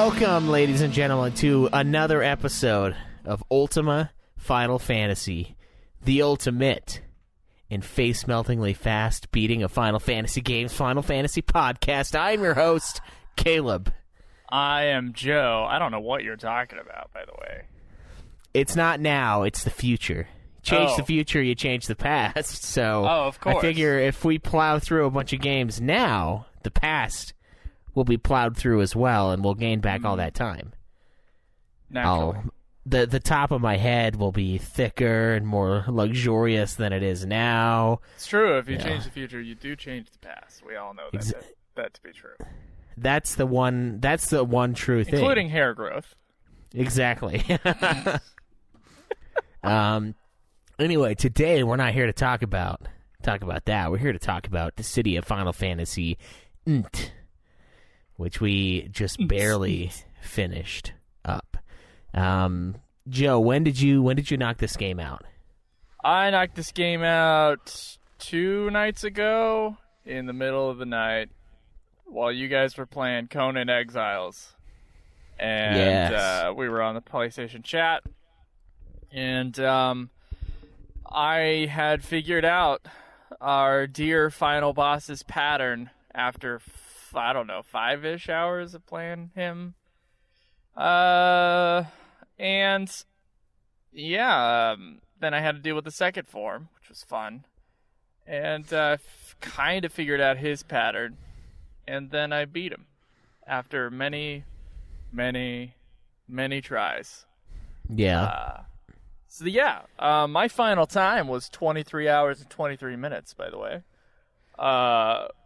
Welcome, ladies and gentlemen, to another episode of Ultima Final Fantasy, the ultimate in face-meltingly fast beating of Final Fantasy games, Final Fantasy podcast. I'm your host, Caleb. I am Joe. I don't know what you're talking about, by the way. It's not now, it's the future. Change the future, you change the past. So of course. I figure if we plow through a bunch of games now, the past will be plowed through as well, and we'll gain back all that time. Naturally. The top of my head will be thicker and more luxurious than it is now. It's true. If you change the future, you do change the past. We all know that to be true. That's the one true thing. Including hair growth. Exactly. Anyway, today we're not here to talk about that. We're here to talk about Dissidia Final Fantasy NT, which we just barely finished up. Joe, when did you knock this game out? I knocked this game out 2 nights ago in the middle of the night while you guys were playing Conan Exiles. And we were on the PlayStation chat. And I had figured out our dear final boss's pattern after, 5-ish hours of playing him. Then I had to deal with the second form, which was fun. And kind of figured out his pattern. And then I beat him after many, many, many tries. Yeah. My final time was 23 hours and 23 minutes, by the way.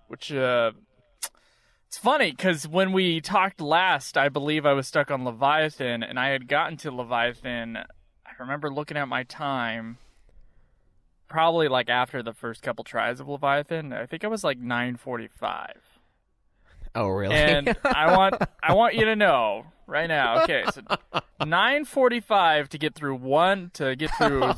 Which, it's funny, because when we talked last, I believe I was stuck on Leviathan, and I had gotten to Leviathan. I remember looking at my time, probably like after the first couple tries of Leviathan. I think I was like 9:45. Oh, really? And I want you to know right now. Okay, so 9:45 to get through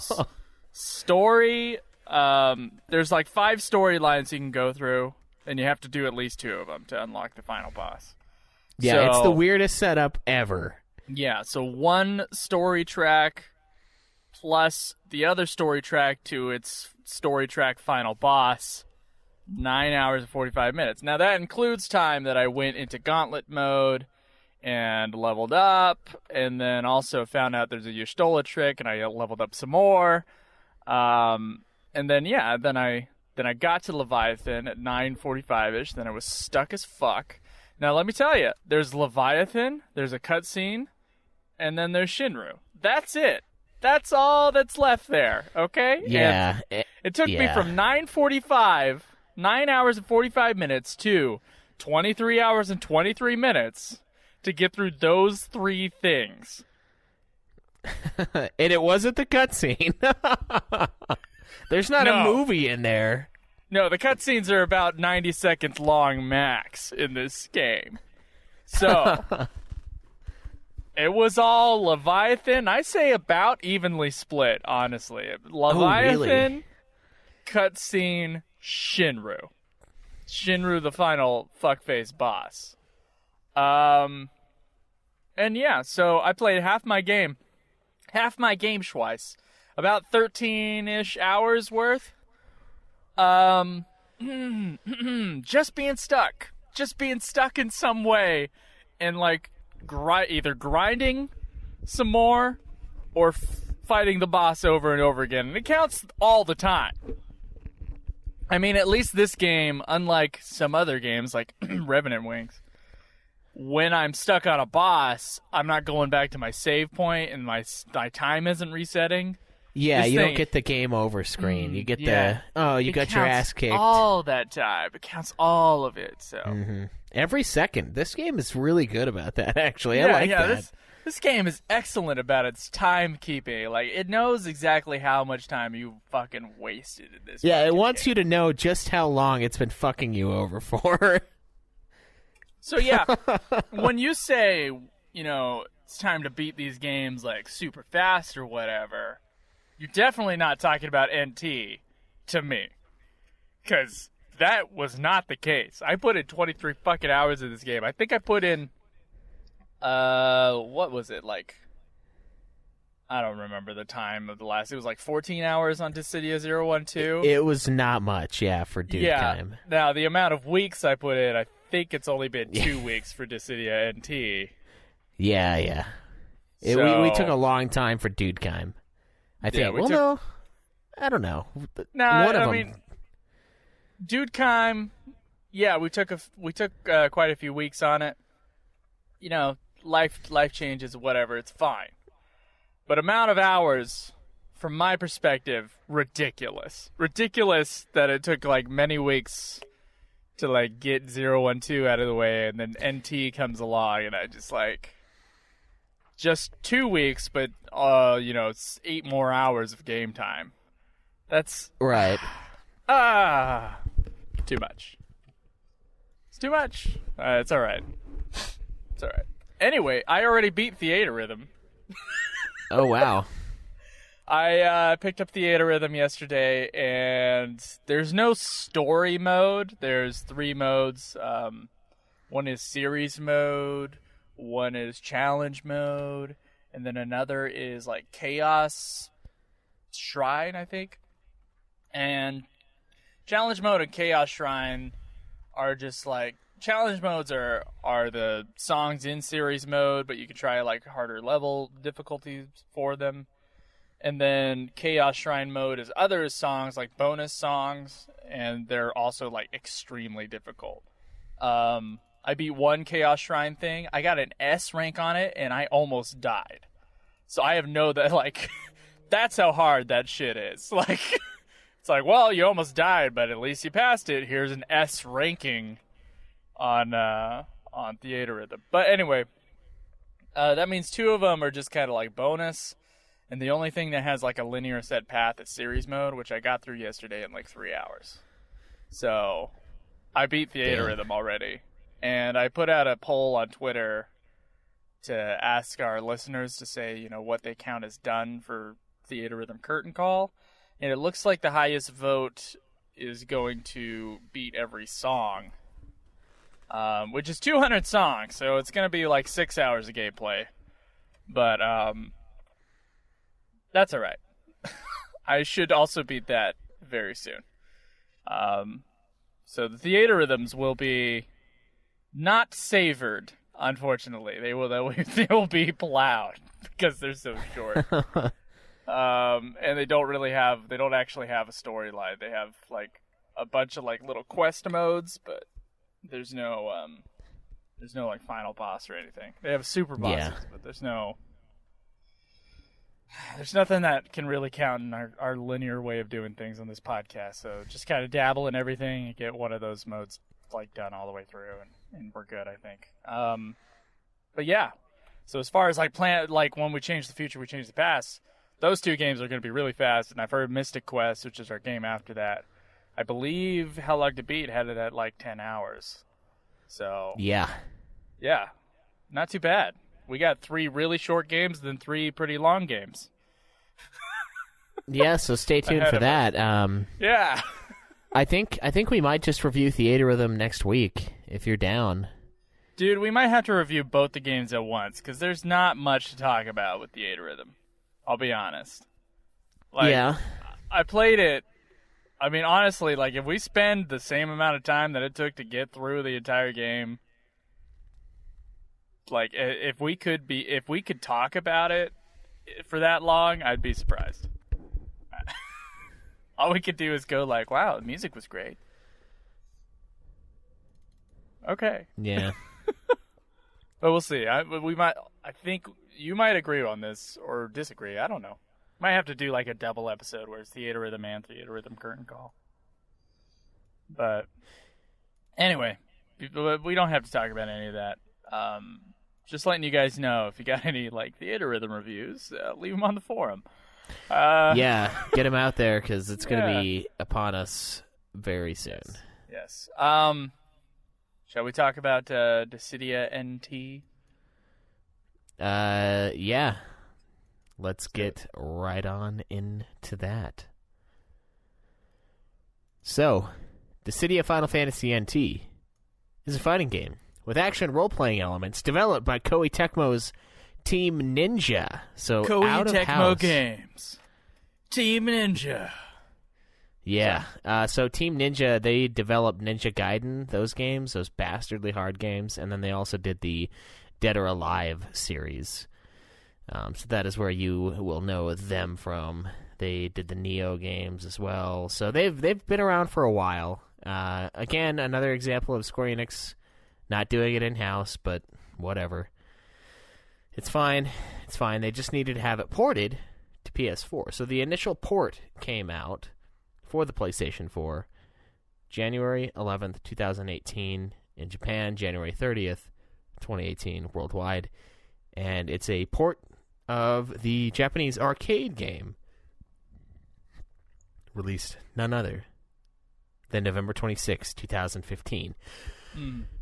story. There's like 5 storylines you can go through, and you have to do at least 2 of them to unlock the final boss. Yeah, it's the weirdest setup ever. Yeah, so 1 story track plus the other story track to its story track final boss. 9 hours and 45 minutes. Now, that includes time that I went into gauntlet mode and leveled up, and then also found out there's a Y'shtola trick, and I leveled up some more. And then I got to Leviathan at 9:45-ish. Then I was stuck as fuck. Now, let me tell you, there's Leviathan, there's a cutscene, and then there's Shinru. That's it. That's all that's left there, okay? Yeah. And it took me from 9:45... 9 hours and 45 minutes to 23 hours and 23 minutes to get through those 3 things. And it wasn't the cutscene. There's not a movie in there. No, the cutscenes are about 90 seconds long max in this game. So, it was all Leviathan. I say about evenly split, honestly. Leviathan, really? Cutscene, Shinru, the final fuckface boss. So I played half my game twice, about 13-ish hours worth. Just being stuck in some way, and like either grinding some more or fighting the boss over and over again, and it counts all the time. I mean, at least this game, unlike some other games like Revenant Wings, when I'm stuck on a boss, I'm not going back to my save point and my time isn't resetting. Yeah, you don't get the game over screen. You get you got your ass kicked. All that time. It counts all of it. So every second. This game is really good about that, actually. I like that. This game is excellent about its timekeeping. Like, it knows exactly how much time you fucking wasted in this. Yeah, it wants you to know just how long it's been fucking you over for. So, yeah, when you say, it's time to beat these games, like, super fast or whatever, you're definitely not talking about NT to me. Because that was not the case. I put in 23 fucking hours in this game. I think I put in What was it like? I don't remember the time of the last. It was like 14 hours on Dissidia 012. It was not much, for dude time. Now, the amount of weeks I put in, I think it's only been 2 weeks for Dissidia NT. Yeah. We took a long time for dude time. I think. No, I don't know. Dude time. Yeah, we took quite a few weeks on it. You know, life changes, whatever. It's fine. But amount of hours, from my perspective, ridiculous. Ridiculous that it took like many weeks to like get 012 out of the way, and then NT comes along, and I just 2 weeks, but it's 8 more hours of game time. That's right. Too much. It's too much. It's all right. It's all right. Anyway, I already beat Theatrythym. Oh, wow. I picked up Theatrythym yesterday, and there's no story mode. There's 3 modes. One is series mode, one is challenge mode, and then another is like chaos shrine, I think. And challenge mode and chaos shrine are just like, challenge modes are the songs in series mode, but you can try like harder level difficulties for them. And then Chaos Shrine mode is other songs, like bonus songs, and they're also like extremely difficult. I beat one Chaos Shrine thing. I got an S rank on it, and I almost died. So I have that's how hard that shit is. Like, it's like, well, you almost died, but at least you passed it. Here's an S ranking on Theatrythym. But anyway, that means 2 of them are just kind of like bonus, and the only thing that has like a linear set path is series mode, which I got through yesterday in like 3 hours. So I beat Theatrythym already, and I put out a poll on Twitter to ask our listeners to say, what they count as done for Theatrythym Curtain Call, and it looks like the highest vote is going to beat every song. Which is 200 songs, so it's going to be like 6 hours of gameplay. But, that's alright. I should also beat that very soon. So the Theatrythms will be not savored, unfortunately. They will be plowed, because they're so short. And they don't actually have a storyline. They have, like, a bunch of, like, little quest modes, but there's no like final boss or anything. They have super bosses, but there's nothing that can really count in our linear way of doing things on this podcast. So just kind of dabble in everything and get one of those modes like done all the way through, and we're good, I think. But yeah. So as far as like when we change the future, we change the past. Those 2 games are going to be really fast, and I've heard Mystic Quest, which is our game after that. I believe How Long to Beat had it at like 10 hours. So yeah, not too bad. We got 3 really short games, then 3 pretty long games. Yeah, so stay tuned for that. Yeah, I think we might just review Theatrythym next week if you're down. Dude, we might have to review both the games at once because there's not much to talk about with Theatrythym. I'll be honest. Yeah, I played it. I mean, honestly, like, if we spend the same amount of time that it took to get through the entire game, like, if we could talk about it for that long, I'd be surprised. All we could do is go like, wow, the music was great. Okay. Yeah. But we'll see. I think you might agree on this or disagree. I don't know. Might have to do like a double episode where it's Theatrythym and Theatrythym Curtain Call. But anyway, we don't have to talk about any of that. Just letting you guys know, if you got any like Theatrythym reviews, leave them on the forum. Yeah, get them out there because it's going to be upon us very soon. Yes. Shall we talk about Dissidia NT? Yeah. Let's get right on into that. So, Dissidia Final Fantasy NT is a fighting game with action role-playing elements, developed by Koei Tecmo's Team Ninja. So Koei out of Tecmo house. Games. Team Ninja. Yeah. So Team Ninja, they developed Ninja Gaiden, those games, those bastardly hard games, and then they also did the Dead or Alive series. So that is where you will know them from. They did the Neo games as well. So they've been around for a while. Again, another example of Square Enix not doing it in-house, but whatever. It's fine. It's fine. They just needed to have it ported to PS4. So the initial port came out for the PlayStation 4 January 11th, 2018 in Japan, January 30th, 2018 worldwide. And it's a port of the Japanese arcade game released none other than November 26, 2015.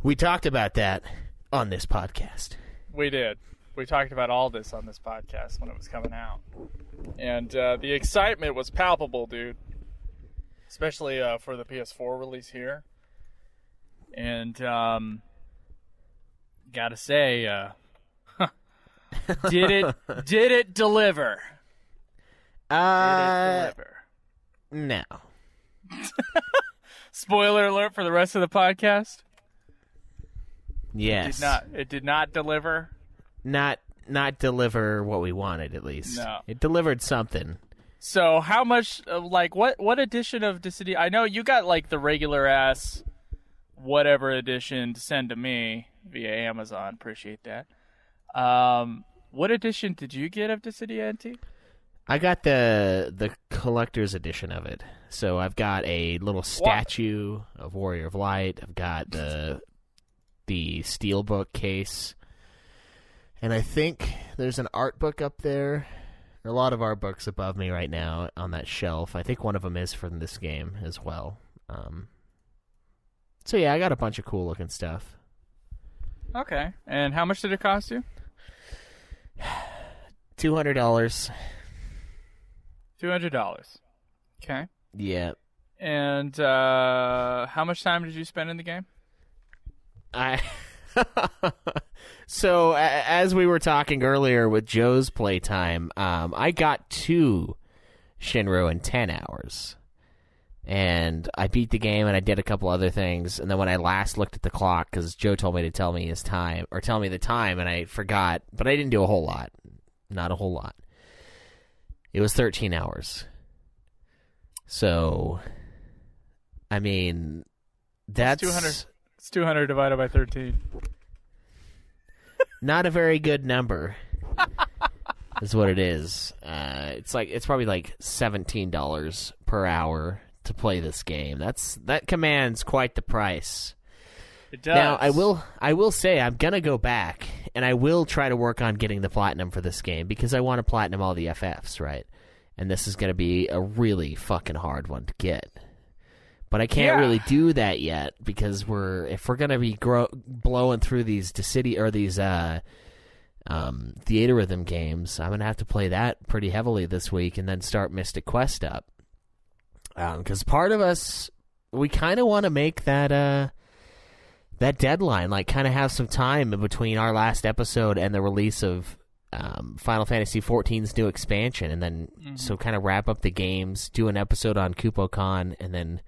We talked about that on this podcast. We did. We talked about all this on this podcast when it was coming out. And the excitement was palpable, dude. Especially for the PS4 release here. And gotta say, did it deliver? Did it deliver? No. Spoiler alert for the rest of the podcast. Yes. It did not deliver. Not deliver what we wanted, at least. No. It delivered something. So how much, what edition of Dissidia? I know you got, the regular-ass whatever edition to send to me via Amazon. Appreciate that. What edition did you get of Dissidia NT? I got the collector's edition of it. So I've got a little statue of Warrior of Light. I've got the steelbook case. And I think there's an art book up there. There are a lot of art books above me right now on that shelf. I think one of them is from this game as well. So yeah, I got a bunch of cool looking stuff. Okay. And how much did it cost you? $200. $200. Okay. Yeah. And how much time did you spend in the game? So as we were talking earlier with Joe's playtime, I got 2 Shinru in 10 hours. And I beat the game and I did a couple other things. And then when I last looked at the clock, because Joe told me to tell me his time, or tell me the time, and I forgot. But I didn't do a whole lot. Not a whole lot. It was 13 hours. So, I mean, that's... It's 200 divided by 13. Not a very good number. Is what it is. It's probably like $17 per hour to play this game. That commands quite the price. It does. Now I will say I'm gonna go back and I will try to work on getting the platinum for this game because I want to platinum all the FFs, right? And this is gonna be a really fucking hard one to get. But I can't really do that yet because if we're gonna be blowing through these Dissidia or these Theatrythym games, I'm gonna have to play that pretty heavily this week and then start Mystic Quest up. Because part of us, we kind of want to make that deadline, kind of have some time in between our last episode and the release of Final Fantasy XIV's new expansion, and then so kind of wrap up the games, do an episode on KupoCon, and then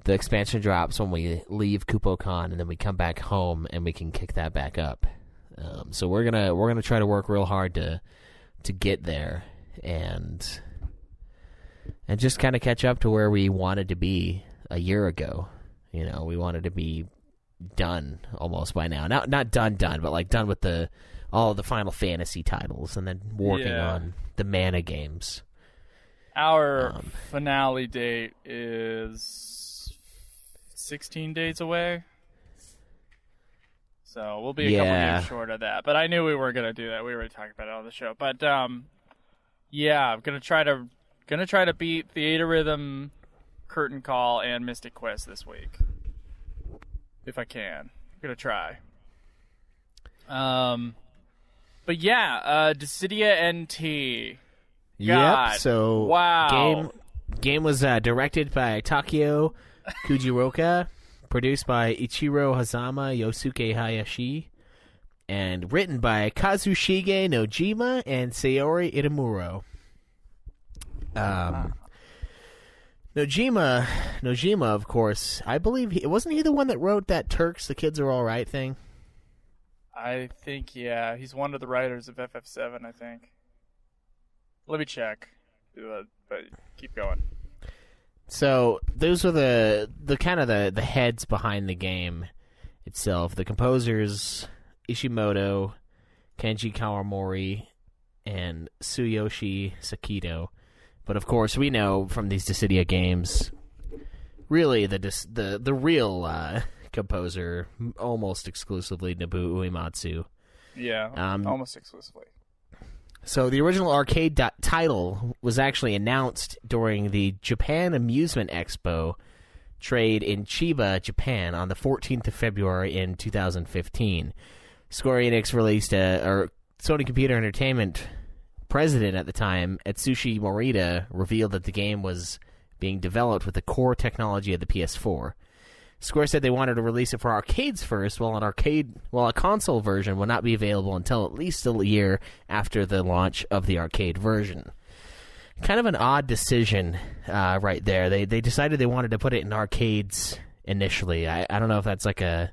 the expansion drops when we leave KupoCon, and then we come back home and we can kick that back up. So we're gonna try to work real hard to get there and just kind of catch up to where we wanted to be a year ago. We wanted to be done almost by now. Not done, but done with all of the Final Fantasy titles, and then working on the Mana games. Our finale date is 16 days away. So we'll be a couple years short of that. But I knew we were going to do that. We already talked about it on the show. But I'm going to try to beat Theatrythym, Curtain Call, and Mystic Quest this week. If I can. I'm going to try. But Dissidia NT. God. Yep, so wow. Game was directed by Takeo Kujiroka, produced by Ichiro Hazama, Yosuke Hayashi, and written by Kazushige Nojima and Sayori Itamuro. Nojima, of course, I believe wasn't he the one that wrote that Turks, the Kids Are All Right thing? I think, yeah. He's one of the writers of FF7, I think. Let me check. But keep going. So those were the kind of the heads behind the game itself. The composers, Ishimoto, Kenji Kawamori, and Tsuyoshi Sakido. But of course, we know from these Dissidia games, really the real composer, almost exclusively Nobuo Uematsu. Yeah, almost exclusively. So the original arcade title was actually announced during the Japan Amusement Expo trade in Chiba, Japan, on the 14th of February in 2015. Square Enix released or Sony Computer Entertainment president at the time, Atsushi Morita, revealed that the game was being developed with the core technology of the PS4. Square said they wanted to release it for arcades first, while a console version would not be available until at least a year after the launch of the arcade version. Kind of an odd decision right there. They decided they wanted to put it in arcades initially. I don't know if that's like an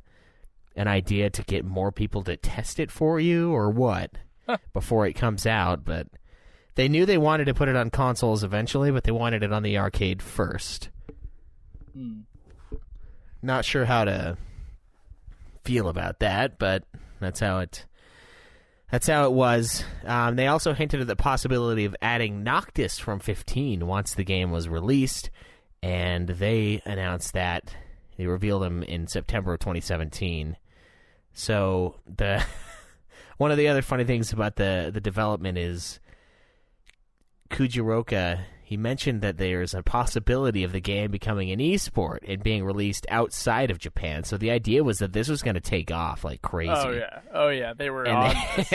idea to get more people to test it for you or what before it comes out, but they knew they wanted to put it on consoles eventually, but they wanted it on the arcade first. Not sure how to feel about that, but that's how it was. They also hinted at the possibility of adding Noctis from 15 once the game was released, and they announced that. They revealed him in September of 2017. So one of the other funny things about the development is Kujiroka, he mentioned that there's a possibility of the game becoming an esport and being released outside of Japan. So the idea was that this was going to take off like crazy. Oh yeah, they were on this.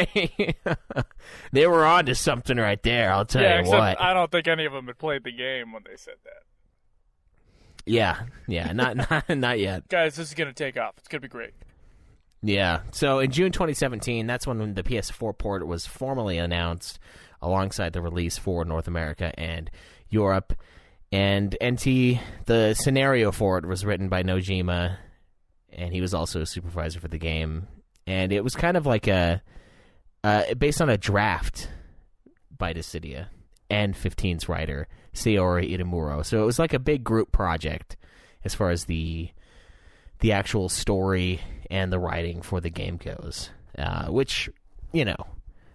They were on to something right there, I'll tell you what. I don't think any of them had played the game when they said that. Yeah, not yet. Guys, this is going to take off. It's going to be great. Yeah, so in June 2017, that's when the PS4 port was formally announced alongside the release for North America and Europe. And NT, the scenario for it was written by Nojima, and he was also a supervisor for the game. And it was kind of like based on a draft by Dissidia and 15's writer, Sayori Itamuro. So it was like a big group project as far as the actual story and the writing for the game goes, which,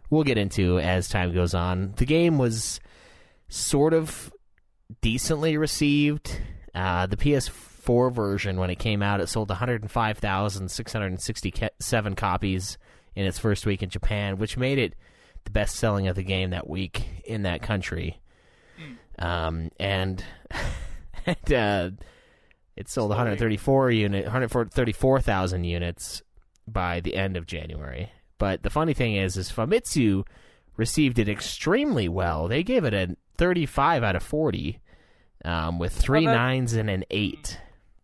we'll get into as time goes on. The game was sort of decently received. The PS4 version, when it came out, it sold 105,667 copies in its first week in Japan, which made it the best-selling of the game that week in that country. And it sold 134,000 units by the end of January. But the funny thing is Famitsu received it extremely well. They gave it a 35 out of 40, with 3 9s and an 8.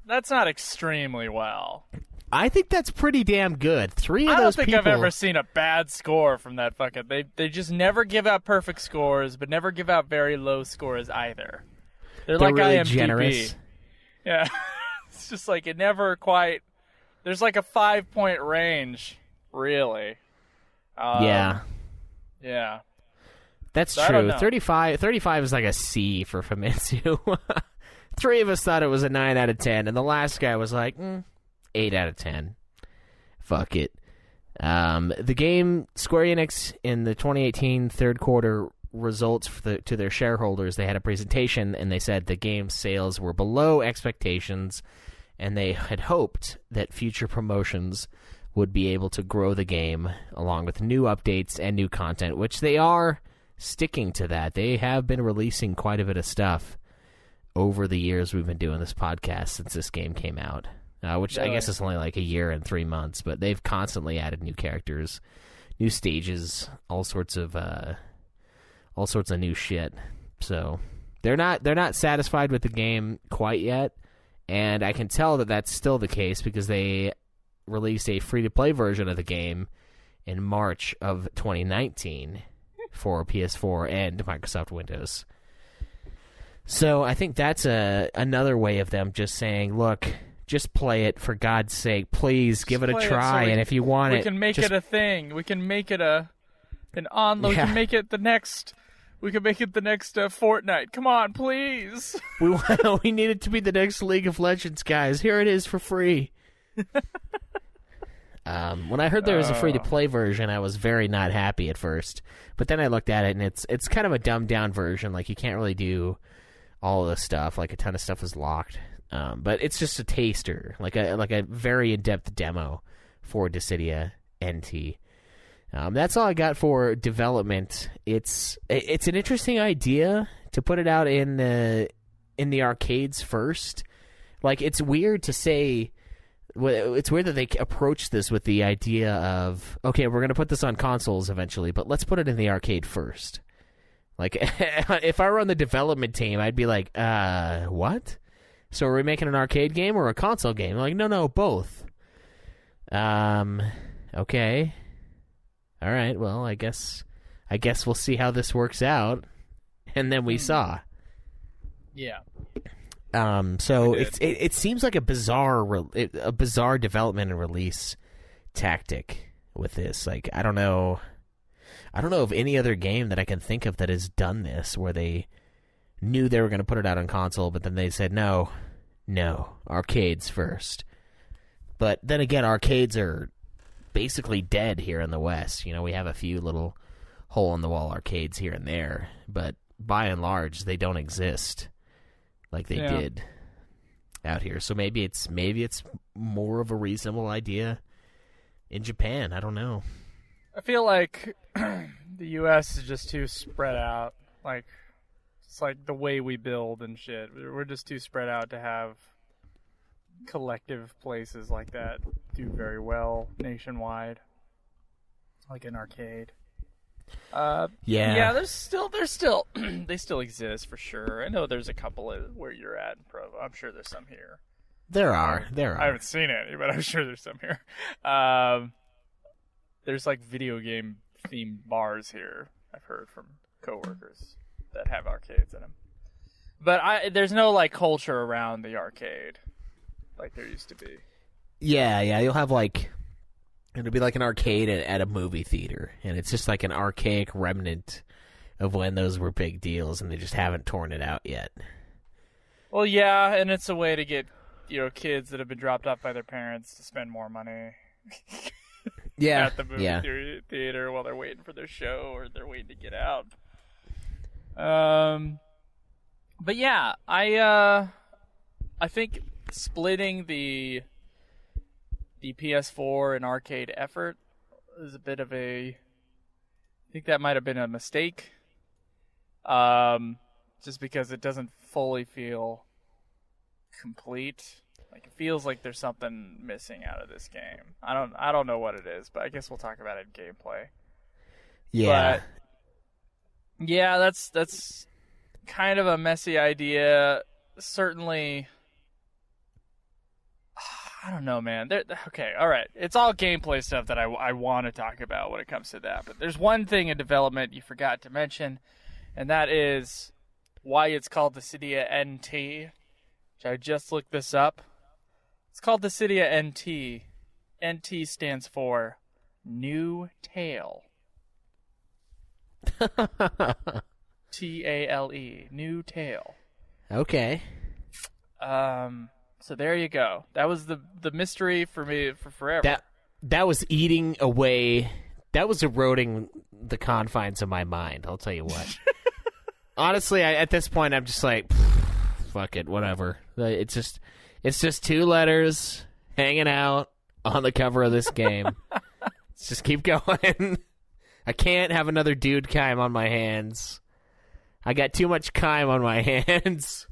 That's not extremely well. I think that's pretty damn good. I don't think I've ever seen a bad score from that fucking... They just never give out perfect scores, but never give out very low scores either. They're like really IMDb. Generous. Yeah. It's just like it never quite... There's like a 5-point range, really. Yeah. Yeah. That's true. 35 is like a C for Famitsu. 3 of us thought it was a 9 out of 10, and the last guy was like, 8 out of 10. Fuck it. The game, Square Enix, in the 2018 third quarter results to their shareholders, they had a presentation, and they said the game's sales were below expectations, and they had hoped that future promotions would be able to grow the game along with new updates and new content, which they are sticking to that. They have been releasing quite a bit of stuff over the years we've been doing this podcast since this game came out, which I guess is only like a year and 3 months, but they've constantly added new characters, new stages, all sorts of new shit. So they're not satisfied with the game quite yet, And I can tell that that's still the case because they released a free-to-play version of the game in March of 2019 for PS4 and Microsoft Windows. So I think that's another way of them just saying, look, just play it for God's sake. Please give it a try, and if you want it... We can make it a thing. We can make it an onload. Yeah. We can make it the next... Fortnite. Come on, please. We need it to be the next League of Legends, guys. Here it is for free. When I heard there was a free-to-play version, I was very not happy at first. But then I looked at it, and it's kind of a dumbed-down version. Like, you can't really do all of the stuff. Like, a ton of stuff is locked. But it's just a taster, like a very in-depth demo for Dissidia NT. That's all I got for development. It's an interesting idea to put it out in the arcades first. Like, it's weird to say. It's weird that they approach this with the idea of, okay, we're going to put this on consoles eventually, but let's put it in the arcade first. Like, if I were on the development team, I'd be like, what? So are we making an arcade game or a console game? Like, no, both. Okay. All right, well, I guess we'll see how this works out. And then we saw. Yeah. So it seems like a bizarre development and release tactic with this. Like, I don't know of any other game that I can think of that has done this, where they knew they were going to put it out on console, but then they said no, arcades first. But then again, arcades are basically dead here in the West. You know, we have a few little hole-in-the-wall arcades here and there, but by and large, they don't exist like they did out here. So maybe it's more of a reasonable idea in Japan. I don't know. I feel like the U.S. is just too spread out. Like, it's like the way we build and shit. We're just too spread out to have collective places like that do very well nationwide, like an arcade. There's still they still exist for sure. I know there's a couple where you're at in Provo. I'm sure there's some here. There are. I haven't seen any, but I'm sure there's some here. There's like video game themed bars here. I've heard from coworkers that have arcades in them, but there's no like culture around the arcade like there used to be. Yeah, you'll have like, it'll be like an arcade at a movie theater, and it's just like an archaic remnant of when those were big deals, and they just haven't torn it out yet. Well, yeah, and it's a way to get, kids that have been dropped off by their parents to spend more money. At the movie theater while they're waiting for their show or they're waiting to get out. But yeah, I think splitting the PS4 and arcade effort is a bit of I think that might have been a mistake. Just because it doesn't fully feel complete. Like, it feels like there's something missing out of this game. I don't know what it is, but I guess we'll talk about it in gameplay. Yeah. But, yeah, that's kind of a messy idea. Certainly, I don't know, man. Okay, all right. It's all gameplay stuff that I want to talk about when it comes to that. But there's one thing in development you forgot to mention, and that is why it's called Dissidia NT, which I just looked this up. It's called Dissidia NT. NT stands for New Tale. Tale. New Tale. Okay. So there you go. That was the mystery for me for forever. That was eating away. That was eroding the confines of my mind. I'll tell you what. Honestly, at this point, I'm just like, fuck it, whatever. It's just two letters hanging out on the cover of this game. Let's just keep going. I can't have another dude Kime on my hands. I got too much Kime on my hands.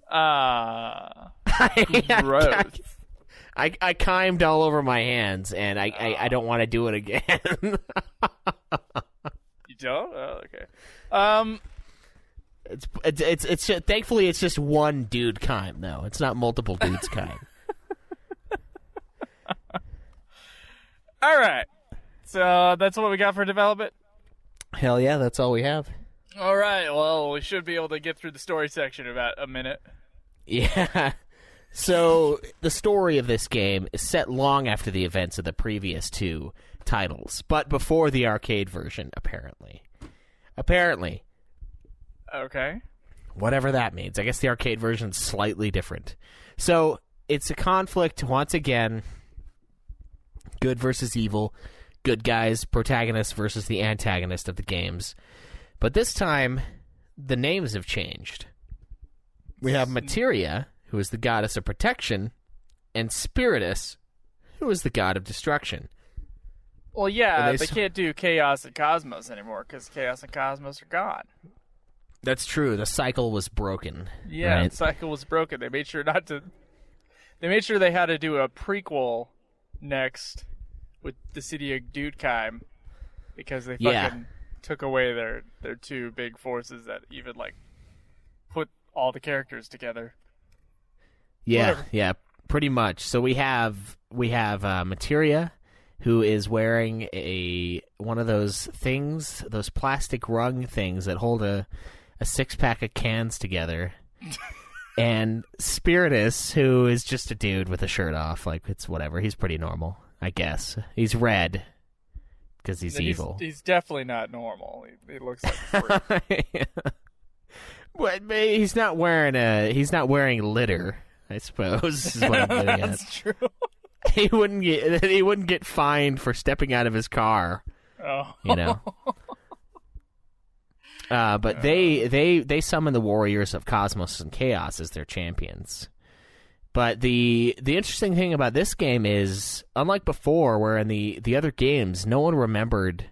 Gross. I Kimed all over my hands, and I don't want to do it again. You don't? Oh, okay. It's thankfully it's just one dude kind though. It's not multiple dudes kind. All right. So that's what we got for development? Hell yeah, that's all we have. All right. Well, we should be able to get through the story section in about a minute. Yeah. So the story of this game is set long after the events of the previous two titles, but before the arcade version, apparently. Apparently. Okay. Whatever that means. I guess the arcade version's slightly different. So it's a conflict, once again, good versus evil, good guys, protagonist versus the antagonist of the games. But this time, the names have changed. We have Materia, who is the goddess of protection, and Spiritus, who is the god of destruction. Well, yeah, they can't do Chaos and Cosmos anymore, because Chaos and Cosmos are gone. That's true. The cycle was broken. Yeah, right? the cycle was broken. They made sure not to... They made sure they had to do a prequel next with Dissidia Final because they fucking took away their two big forces that even, like, put all the characters together. Yeah, Whatever. yeah, pretty much. So we have Materia, who is wearing one of those things, those plastic rung things that hold a 6-pack of cans together. And Spiritus, who is just a dude with a shirt off. Like, it's whatever. He's pretty normal, I guess. He's red because he's evil. He's definitely not normal. He looks like a freak. But he's not wearing litter, I suppose, is what I'm getting at. That's true. He wouldn't get fined for stepping out of his car. Oh. You know. But they summon the warriors of Cosmos and Chaos as their champions. But the interesting thing about this game is, unlike before, where in the other games no one remembered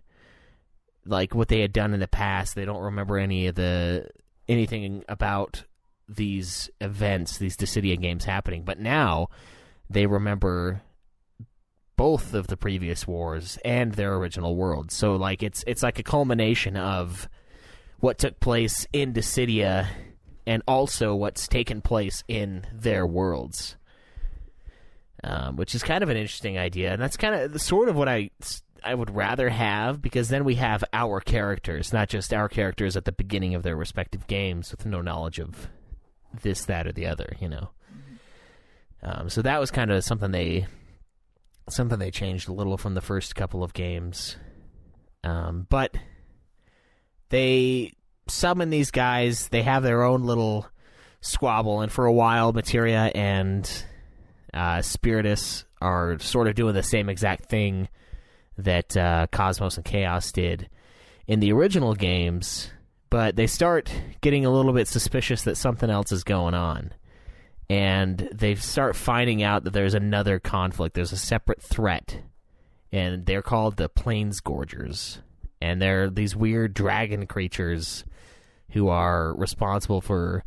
like what they had done in the past. They don't remember anything about these events, these Dissidia games happening. But now they remember both of the previous wars and their original world. So like it's like a culmination of what took place in Dissidia and also what's taken place in their worlds, which is kind of an interesting idea. And that's kind of sort of what I would rather have, because then we have our characters, not just our characters at the beginning of their respective games with no knowledge of this, that, or the other, you know. So that was kind of something they changed a little from the first couple of games. But they summon these guys. They have their own little squabble, and for a while, Materia and Spiritus are sort of doing the same exact thing that Cosmos and Chaos did in the original games, but they start getting a little bit suspicious that something else is going on. And they start finding out that there's another conflict. There's a separate threat, and they're called the Planesgorgers. And they're these weird dragon creatures who are responsible for...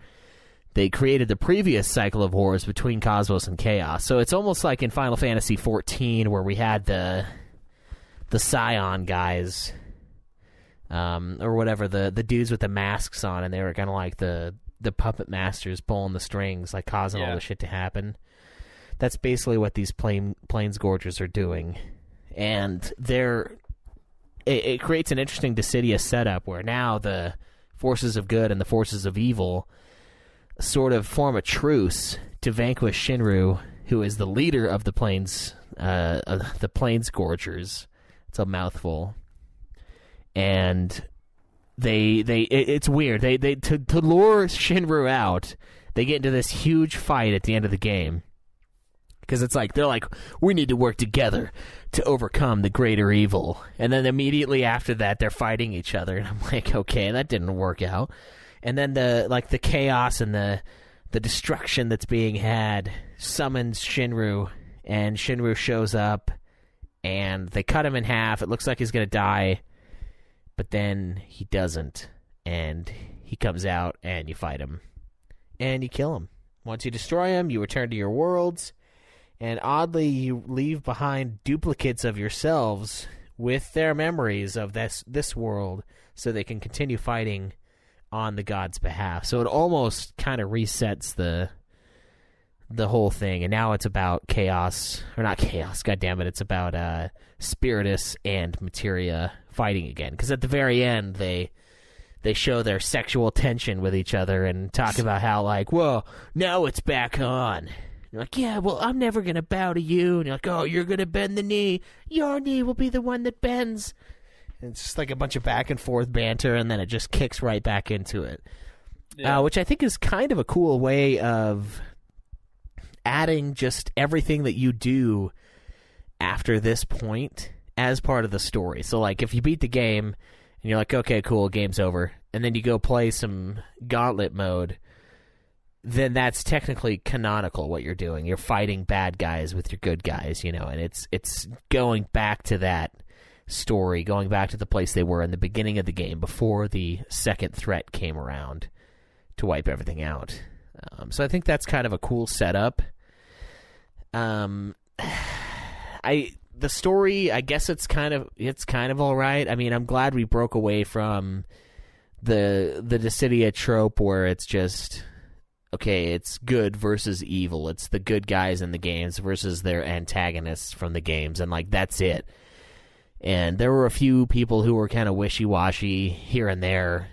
They created the previous cycle of wars between Cosmos and Chaos. So it's almost like in Final Fantasy XIV, where we had the Scion guys, or whatever, the dudes with the masks on, and they were kind of like the puppet masters pulling the strings, like causing all the shit to happen. That's basically what these Planesgorgers are doing. And it creates an interesting Dissidia setup where now the forces of good and the forces of evil sort of form a truce to vanquish Shinru, who is the leader of the Planesgorgers. It's a mouthful. And it's weird. They to lure Shinru out, they get into this huge fight at the end of the game. Because it's like, they're like, we need to work together to overcome the greater evil. And then immediately after that, they're fighting each other. And I'm like, okay, that didn't work out. And then the chaos and the destruction that's being had summons Shinru. And Shinru shows up, and they cut him in half. It looks like he's going to die. But then he doesn't. And he comes out, and you fight him. And you kill him. Once you destroy him, you return to your worlds. And oddly, you leave behind duplicates of yourselves with their memories of this world, so they can continue fighting on the god's behalf. So it almost kind of resets the whole thing, and now it's about chaos, or not chaos, goddammit, it's about Spiritus and Materia fighting again. Because at the very end, they show their sexual tension with each other and talk about how, like, well, now it's back on. You're like, yeah, well, I'm never going to bow to you. And you're like, oh, you're going to bend the knee. Your knee will be the one that bends. And it's just like a bunch of back and forth banter, and then it just kicks right back into it. Yeah. Which I think is kind of a cool way of adding just everything that you do after this point as part of the story. So, like, if you beat the game and you're like, okay, cool, game's over, and then you go play some gauntlet mode, then that's technically canonical what you're doing. You're fighting bad guys with your good guys, you know, and it's going back to that story, going back to the place they were in the beginning of the game before the second threat came around to wipe everything out. So I think that's kind of a cool setup. The story, I guess it's kind of all right. I mean, I'm glad we broke away from the Dissidia trope where it's just, okay, it's good versus evil. It's the good guys in the games versus their antagonists from the games, and like that's it. And there were a few people who were kind of wishy-washy here and there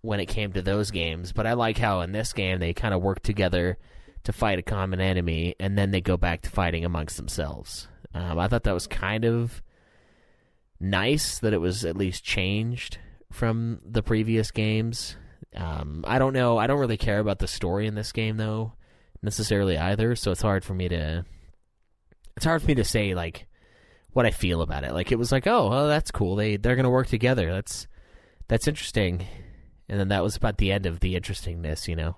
when it came to those games, but I like how in this game they kind of work together to fight a common enemy, and then they go back to fighting amongst themselves. I thought that was kind of nice that it was at least changed from the previous games. I don't know. I don't really care about the story in this game, though, necessarily either, so it's hard for me to say, like, what I feel about it. Like, it was like, oh, well, that's cool. They're going to work together. That's interesting. And then that was about the end of the interestingness, you know?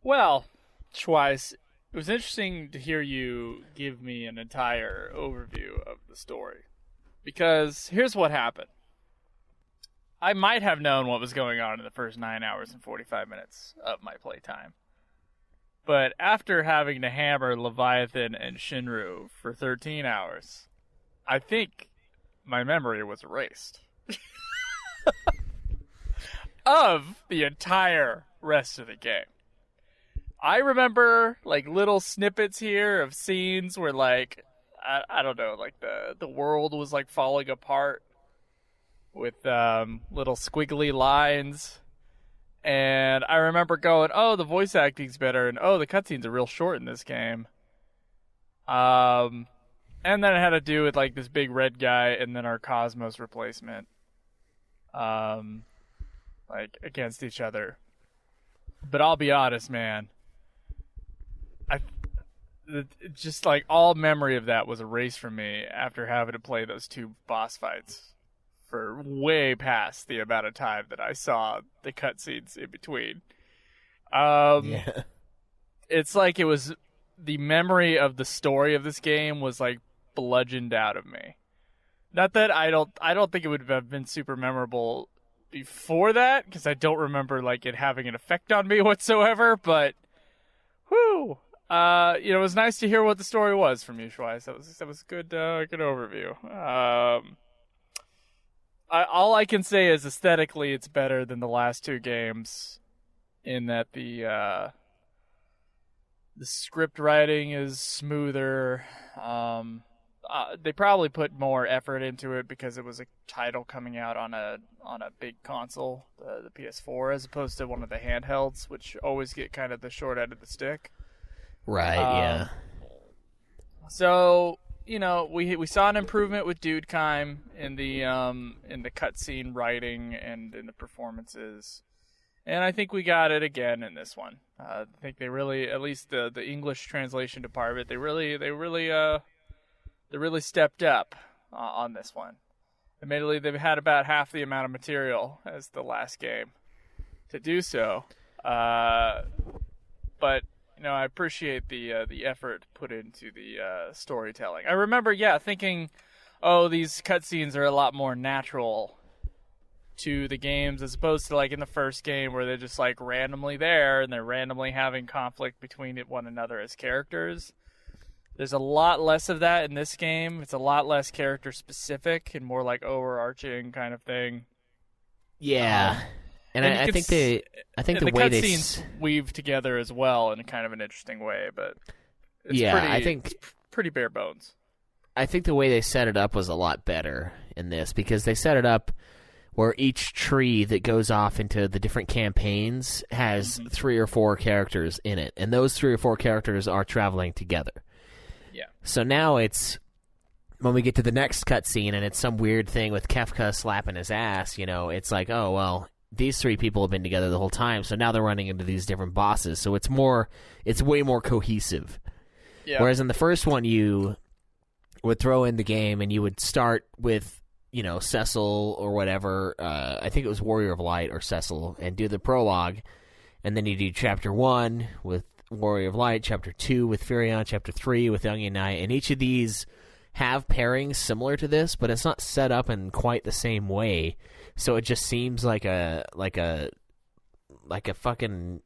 Well, Schweiss, it was interesting to hear you give me an entire overview of the story. Because here's what happened. I might have known what was going on in the first 9 hours and 45 minutes of my playtime. But after having to hammer Leviathan and Shinru for 13 hours, I think my memory was erased. Of the entire rest of the game. I remember, like, little snippets here of scenes where, like, I don't know, like, the world was, like, falling apart with little squiggly lines. And I remember going, oh, the voice acting's better, and oh, the cutscenes are real short in this game. And then it had to do with, like, this big red guy and then our Cosmos replacement. Like, against each other. But I'll be honest, man. Just, like, all memory of that was erased from me after having to play those two boss fights for way past the amount of time that I saw the cutscenes in between. Yeah. It's like it was the memory of the story of this game was, like, bludgeoned out of me. Not that I don't think it would have been super memorable before that, because I don't remember, like, it having an effect on me whatsoever, but whew. It was nice to hear what the story was from you, Schweiss. That was good overview. All I can say is aesthetically it's better than the last two games in that the script writing is smoother. They probably put more effort into it because it was a title coming out on a big console, the PS4, as opposed to one of the handhelds, which always get kind of the short end of the stick. Right, yeah. So, we saw an improvement with Dudekheim in the cutscene writing and in the performances. And I think we got it again in this one. I think they really, at least the English translation department, they really stepped up on this one. Admittedly, they've had about half the amount of material as the last game to do so. But I appreciate the effort put into the storytelling. I remember, thinking, oh, these cutscenes are a lot more natural to the games as opposed to, like, in the first game where they're just, like, randomly there and they're randomly having conflict between one another as characters. There's a lot less of that in this game. It's a lot less character specific and more like overarching kind of thing. Yeah. And I think the way they cutscenes weave together as well in kind of an interesting way, but it's it's pretty bare bones. I think the way they set it up was a lot better in this, because they set it up where each tree that goes off into the different campaigns has 3 or 4 characters in it, and those 3 or 4 characters are traveling together. Yeah. So now it's, when we get to the next cutscene and it's some weird thing with Kefka slapping his ass, it's like, oh, well, these 3 people have been together the whole time, so now they're running into these different bosses. So it's way more cohesive. Yeah. Whereas in the first one, you would throw in the game and you would start with, Cecil or whatever, I think it was Warrior of Light or Cecil, and do the prologue, and then you do Chapter 1 with Warrior of Light, Chapter 2 with Furion, Chapter 3 with Onion Knight, and each of these have pairings similar to this, but it's not set up in quite the same way, so it just seems like a fucking,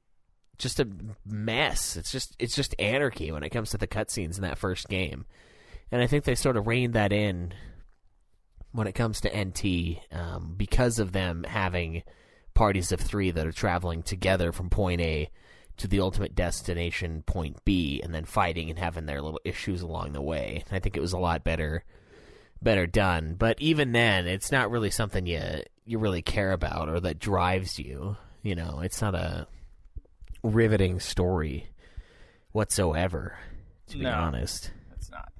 just a mess. It's just anarchy when it comes to the cutscenes in that first game, and I think they sort of reined that in when it comes to NT, because of them having parties of 3 that are traveling together from point A to the ultimate destination, point B, and then fighting and having their little issues along the way. I think it was a lot better done. But even then, it's not really something you really care about or that drives you. It's not a riveting story whatsoever, to be honest. It's not.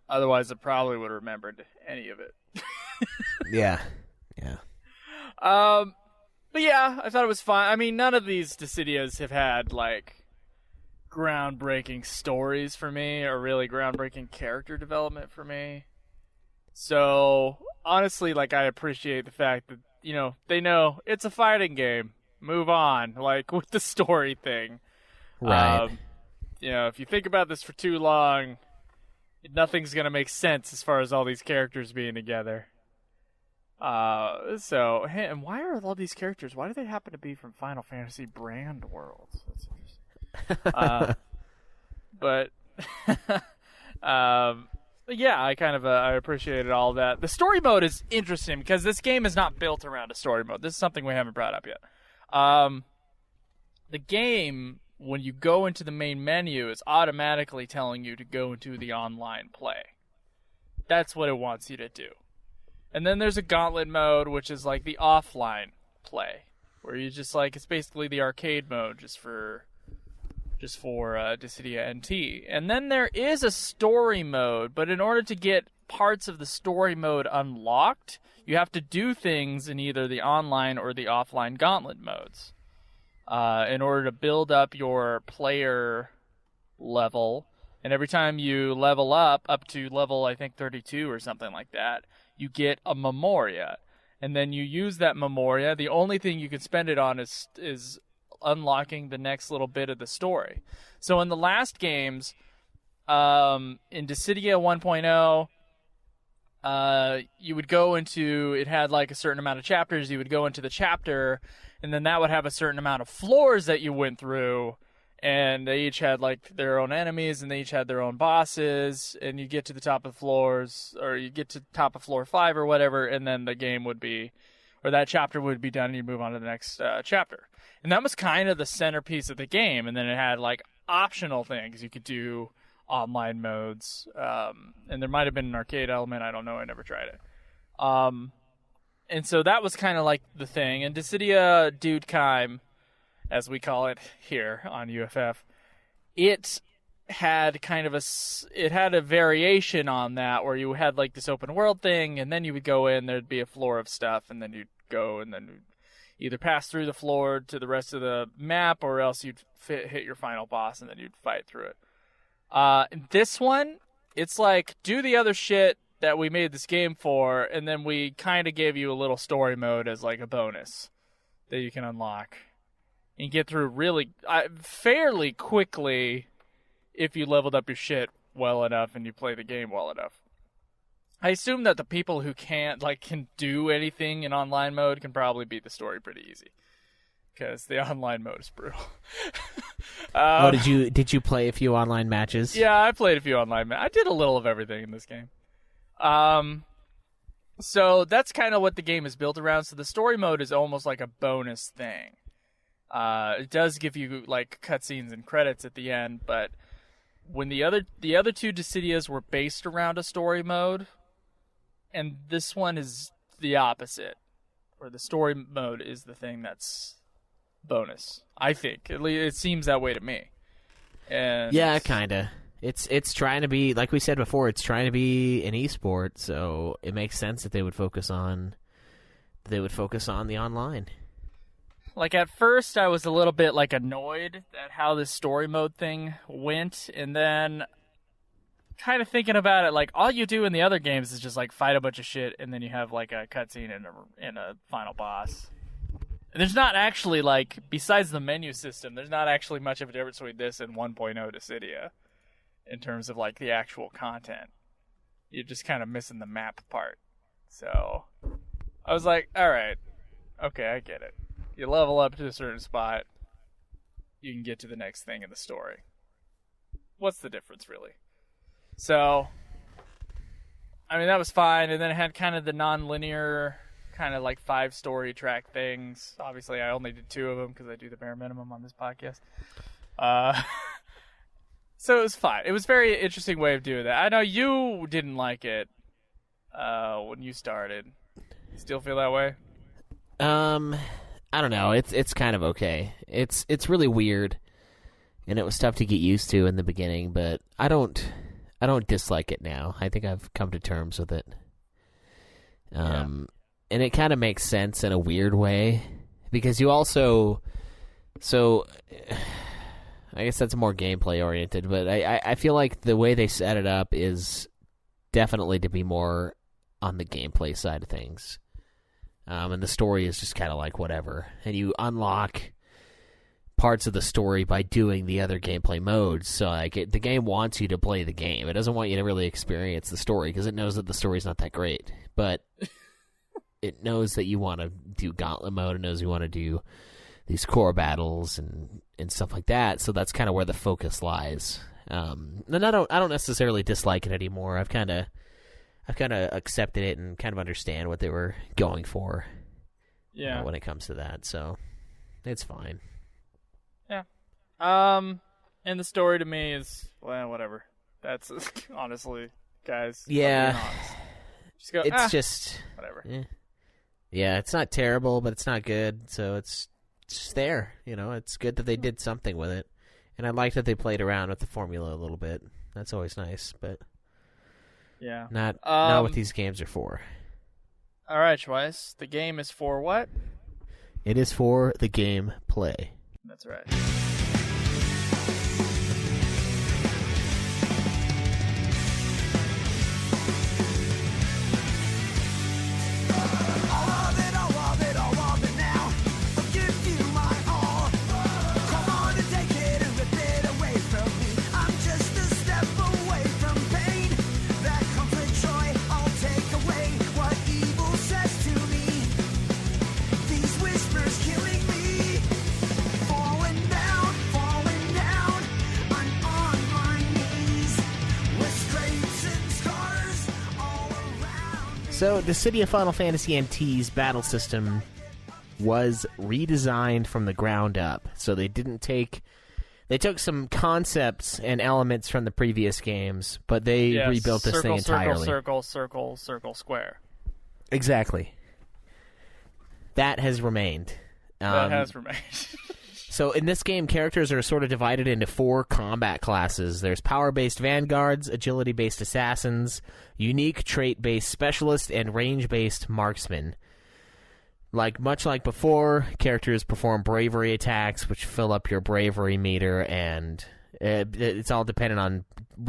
Otherwise, I probably would have remembered any of it. Yeah. But yeah, I thought it was fun. I mean, none of these Dissidias have had, groundbreaking stories for me or really groundbreaking character development for me. So, honestly, I appreciate the fact that, they know it's a fighting game. Move on, with the story thing. Right. If you think about this for too long, nothing's going to make sense as far as all these characters being together. And why are all these characters, why do they happen to be from Final Fantasy brand worlds? That's interesting. But yeah, I appreciated all that. The story mode is interesting because this game is not built around a story mode. This is something we haven't brought up yet. The game, when you go into the main menu, is automatically telling you to go into the online play. That's what it wants you to do. And then there's a gauntlet mode, which is the offline play, where you just it's basically the arcade mode just for Dissidia NT. And then there is a story mode, but in order to get parts of the story mode unlocked, you have to do things in either the online or the offline gauntlet modes in order to build up your player level. And every time you level up to level, I think, 32 or something like that, you get a Memoria. And then you use that Memoria. The only thing you can spend it on is unlocking the next little bit of the story. So in the last games, in Dissidia 1.0, you would go into, it had a certain amount of chapters. You would go into the chapter, and then that would have a certain amount of floors that you went through. And they each had their own enemies, and they each had their own bosses. And you get to the top of floors, or you get to the top of floor 5 or whatever, and then the game would be, or that chapter would be done, and you move on to the next chapter. And that was kind of the centerpiece of the game. And then it had optional things you could do, online modes, and there might have been an arcade element. I don't know. I never tried it. And so that was kind of the thing. And Dissidia Dudekheim, as we call it here on UFF, it had a variation on that where you had like this open world thing, and then you would go in, there'd be a floor of stuff, and then you'd go and then either pass through the floor to the rest of the map, or else you'd hit your final boss and then you'd fight through it. This one, it's like, do the other shit that we made this game for, and then we kind of gave you a little story mode as like a bonus that you can unlock and get through really fairly quickly if you leveled up your shit well enough and you play the game well enough. I assume that the people who can do anything in online mode can probably beat the story pretty easy, because the online mode is brutal. Did you play a few online matches? Yeah, I played a few online matches. I did a little of everything in this game. So that's kind of what the game is built around. So the story mode is almost like a bonus thing. It does give you like cutscenes and credits at the end, but when the other two Dissidias were based around a story mode, and this one is the opposite, where the story mode is the thing that's bonus. I think at least it seems that way to me. And yeah, kinda. It's trying to be, like we said before, it's trying to be an esport, so it makes sense that they would focus on the online. Like at first I was a little bit like annoyed at how this story mode thing went, and then kind of thinking about it, like all you do in the other games is just like fight a bunch of shit, and then you have like a cutscene and a final boss. And there's not actually, like, besides the menu system, there's not actually much of a difference between this and 1.0 Dissidia in terms of, like, the actual content. You're just kind of missing the map part. So, I was like, alright, okay, I get it. You level up to a certain spot, you can get to the next thing in the story. What's the difference, really? So, I mean, that was fine, and then it had kind of the non-linear kind of like 5 story track things. Obviously, I only did 2 of them because I do the bare minimum on this podcast. So it was fine. It was a very interesting way of doing that. I know you didn't like it when you started. Still feel that way? I don't know. It's kind of okay. It's really weird, and it was tough to get used to in the beginning. But I don't dislike it now. I think I've come to terms with it. And it kind of makes sense in a weird way, because you also, so I guess that's more gameplay oriented, but I feel like the way they set it up is definitely to be more on the gameplay side of things. And the story is just kind of like whatever. And you unlock parts of the story by doing the other gameplay modes. So like the game wants you to play the game. It doesn't want you to really experience the story because it knows that the story's not that great. But it knows that you want to do gauntlet mode. It knows you want to do these core battles and stuff like that. So that's kind of where the focus lies. And I don't necessarily dislike it anymore. I've kind of accepted it and kind of understand what they were going for. Yeah. When it comes to that, so it's fine. Yeah. And the story to me is, well, whatever. That's honestly, guys. Yeah. Just go. It's just whatever. Yeah, it's not terrible, but it's not good. So it's just there. You know, it's good that they did something with it, and I like that they played around with the formula a little bit. That's always nice, but yeah, not what these games are for. All right, Schweiss. The game is for what? It is for the game play. That's right. So, Dissidia Final Fantasy NT's battle system was redesigned from the ground up. So they took some concepts and elements from the previous games, but they rebuilt this thing entirely. Circle, square. Exactly. That has remained. So in this game, characters are sort of divided into 4 combat classes. There's power-based vanguards, agility-based assassins, unique trait-based specialists, and range-based marksmen. Much like before, characters perform bravery attacks, which fill up your bravery meter, and it's all dependent on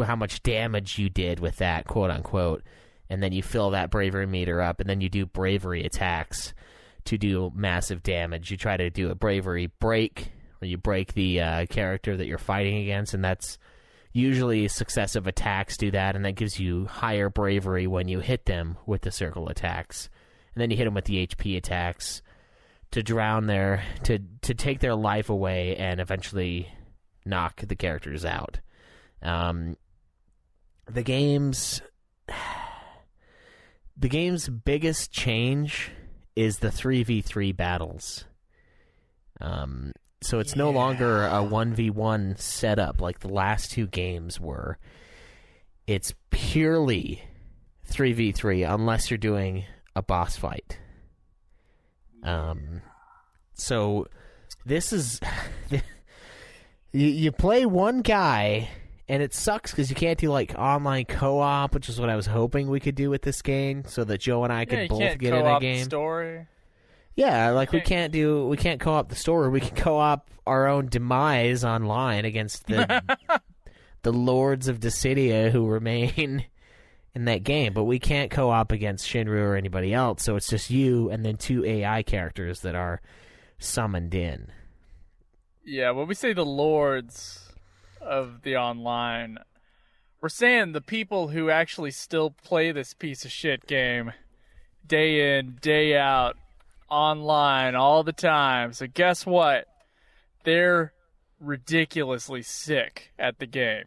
how much damage you did with that, quote-unquote. And then you fill that bravery meter up, and then you do bravery attacks to do massive damage. You try to do a bravery break, where you break the character that you're fighting against, and that's usually successive attacks do that, and that gives you higher bravery when you hit them with the circle attacks. And then you hit them with the HP attacks to drown to take their life away and eventually knock the characters out. The games... the game's biggest change is the 3v3 battles. So it's no longer a 1v1 setup like the last two games were. It's purely 3v3 unless you're doing a boss fight. So this is you play one guy, and it sucks because you can't do like online co-op, which is what I was hoping we could do with this game, so that Joe and I could both get in a game. Story. Yeah, like we can't co-op the story. We can co-op our own demise online against the the lords of Dissidia who remain in that game, but we can't co-op against Shinru or anybody else. So it's just you and then two AI characters that are summoned in. Yeah, when we say the lords of the online, we're saying the people who actually still play this piece of shit game day in, day out, online all the time. So guess what? They're ridiculously sick at the game.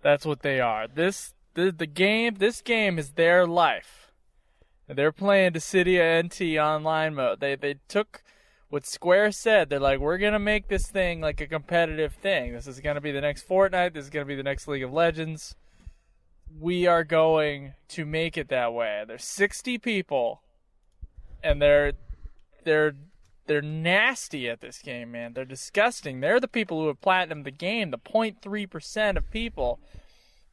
That's what they are. This game is their life. They're playing Dissidia NT online mode. They took what Square said. They're like, we're gonna make this thing like a competitive thing. This is gonna be the next Fortnite. This is gonna be the next League of Legends. We are going to make it that way. There's 60 people, and they're nasty at this game, man. They're disgusting. They're the people who have platinumed the game. The 0.3% of people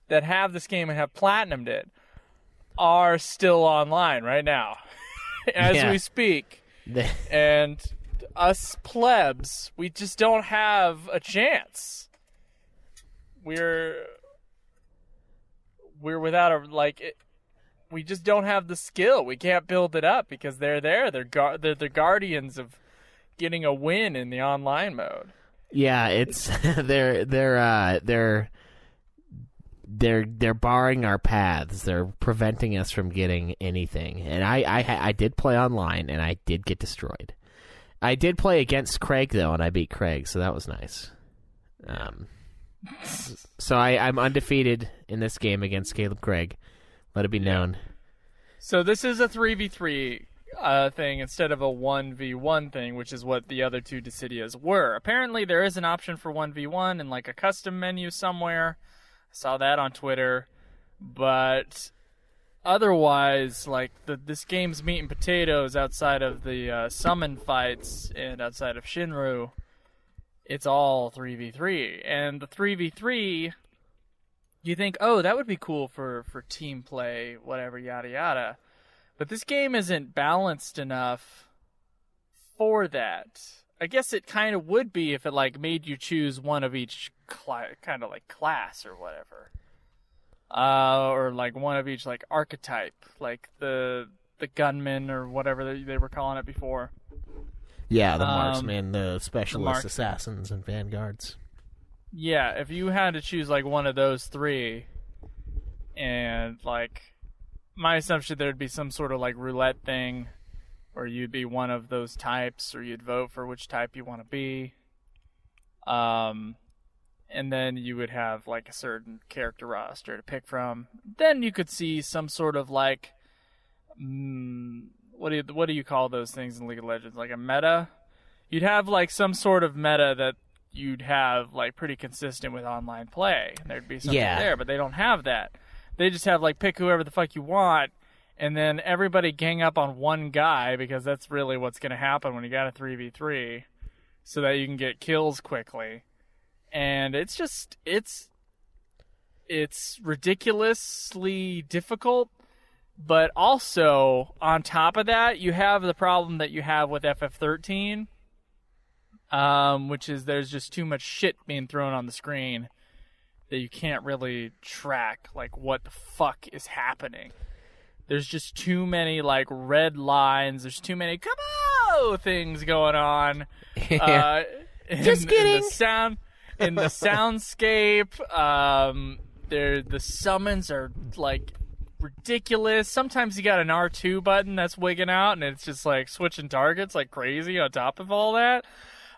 that have this game and have platinumed it are still online right now as we speak. And us plebs, we just don't have a chance. We're without we just don't have the skill. We can't build it up because they're there. They're the guardians of getting a win in the online mode. Yeah, it's they're barring our paths. They're preventing us from getting anything. And I did play online, and I did get destroyed. I did play against Craig though, and I beat Craig, so that was nice. So I'm undefeated in this game against Caleb Craig. Let it be known. So this is a 3v3 thing instead of a 1v1 thing, which is what the other two Dissidias were. Apparently there is an option for 1v1 in like a custom menu somewhere. I saw that on Twitter. But otherwise, like this game's meat and potatoes outside of the summon fights and outside of Shinru, it's all 3v3. And the 3v3... you think, oh, that would be cool for team play, whatever, yada yada. But this game isn't balanced enough for that. I guess it kind of would be if it like made you choose one of each kind of like class or whatever, or like one of each like archetype, like the gunman or whatever they were calling it before. Yeah, the marksman, the specialist assassins, and vanguards. Yeah, if you had to choose like one of those three, and like my assumption there'd be some sort of like roulette thing, or you'd be one of those types, or you'd vote for which type you want to be. And then you would have like a certain character roster to pick from. Then you could see some sort of like, what do you call those things in League of Legends? Like a meta? You'd have like some sort of meta that you'd have like pretty consistent with online play. There'd be something there, but they don't have that. They just have like pick whoever the fuck you want, and then everybody gang up on one guy because that's really what's going to happen when you got a 3v3, so that you can get kills quickly. And it's just it's ridiculously difficult, but also on top of that, you have the problem that you have with FF13. Which is there's just too much shit being thrown on the screen that you can't really track, like, what the fuck is happening. There's just too many, like, red lines. There's too many come-on things going on. Yeah. Just kidding. In the soundscape, the summons are, like, ridiculous. Sometimes you got an R2 button that's wigging out, and it's just, like, switching targets like crazy on top of all that.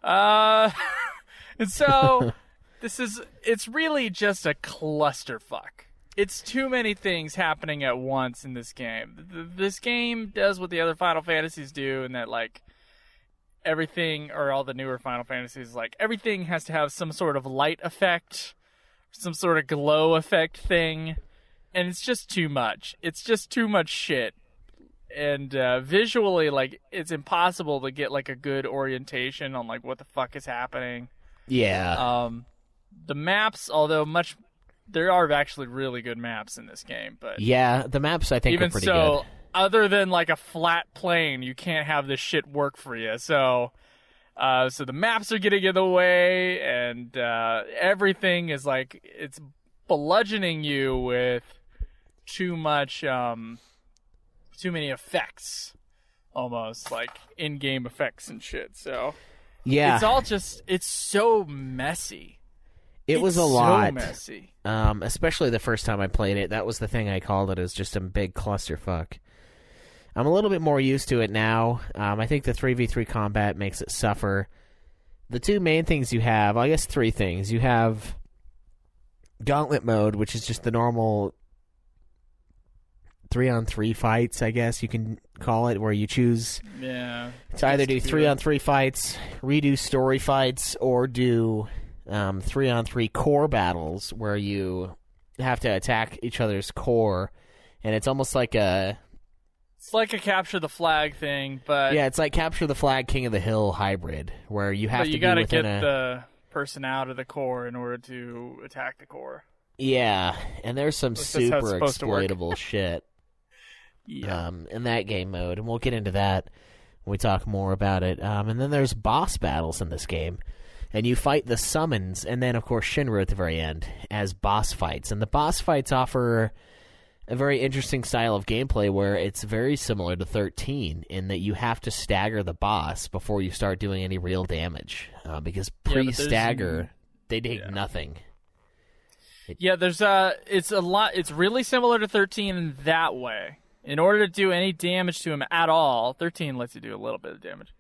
And so it's really just a clusterfuck. it's too many things happening at once in this game. This game does what the other Final Fantasies do, in that like everything, or all the newer Final Fantasies, like everything has to have some sort of light effect, some sort of glow effect thing, and it's just too much. It's just too much shit. And visually, like, it's impossible to get like a good orientation on like what the fuck is happening. Yeah. The maps, although there are actually really good maps in this game, but yeah, the maps I think even are pretty so, good. other than like a flat plane, you can't have this shit work for you. So the maps are getting in the way, and everything is like, it's bludgeoning you with too many effects, almost like in-game effects and shit. So Yeah. it's all just, it's so messy. It was a lot. So messy. Especially the first time I played it. That was the thing I called it, as just a big clusterfuck. I'm a little bit more used to it now. I think the 3v3 combat makes it suffer. The two main things you have, I guess three things. You have Gauntlet mode, which is just the normal 3-on-3 fights, I guess you can call it, where you choose to either do 3-on-3 fights, redo story fights, or do 3-on-3 core battles, where you have to attack each other's core, and it's almost like a... It's like a capture the flag thing, but... Yeah, it's like capture the flag, King of the Hill hybrid, where you have to be gotta within get the person out of the core in order to attack the core. Yeah, and there's some super supposed to work. exploitable shit Yeah. in that game mode, and we'll get into that when we talk more about it. And then there's boss battles in this game, and you fight the summons, and then, of course, Shinru at the very end as boss fights. And the boss fights offer a very interesting style of gameplay where it's very similar to 13 in that you have to stagger the boss before you start doing any real damage, because pre-stagger, they take nothing. It's really similar to 13 in that way. In order to do any damage to him at all, 13 lets you do a little bit of damage.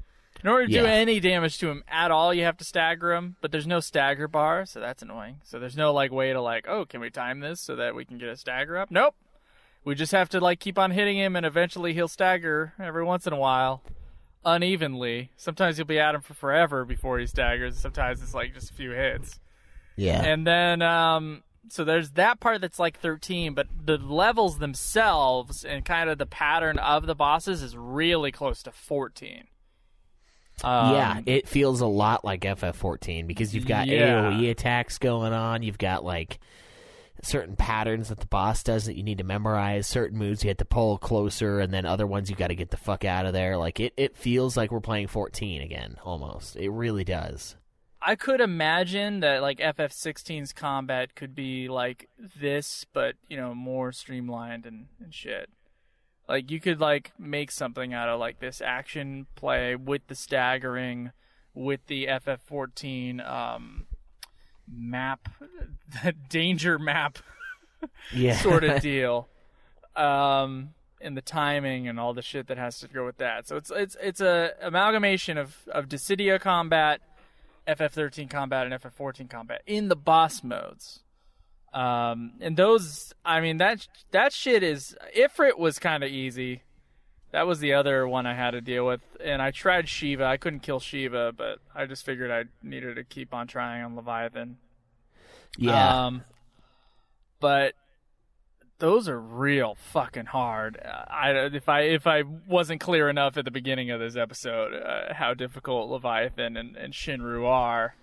In order to do any damage to him at all, you have to stagger him, but there's no stagger bar, so that's annoying. So there's no like way to like, oh, can we time this so that we can get a stagger up? Nope. We just have to like keep on hitting him, and eventually he'll stagger every once in a while, unevenly. Sometimes you'll be at him for forever before he staggers. Sometimes it's like just a few hits. Yeah. And then so there's that part that's like 13, but the levels themselves and kind of the pattern of the bosses is really close to 14. Yeah, it feels a lot like FF14 because you've got AoE attacks going on. You've got like certain patterns that the boss does that you need to memorize. Certain moves you have to pull closer, and then other ones you got to get the fuck out of there. Like it feels like we're playing 14 again, almost. It really does. I could imagine that like FF16's combat could be like this, but more streamlined and shit. Like you could like make something out of like this action play with the staggering, with the FF14 map, the danger map sort of deal, and the timing and all the shit that has to go with that. So it's a amalgamation of Dissidia combat, FF13 combat, and FF14 combat in the boss modes. And those, I mean, that shit is... Ifrit was kind of easy. That was the other one I had to deal with. And I tried Shiva. I couldn't kill Shiva, but I just figured I needed to keep on trying on Leviathan. Yeah. But those are real fucking hard. If I wasn't clear enough at the beginning of this episode, how difficult Leviathan and Shinru are.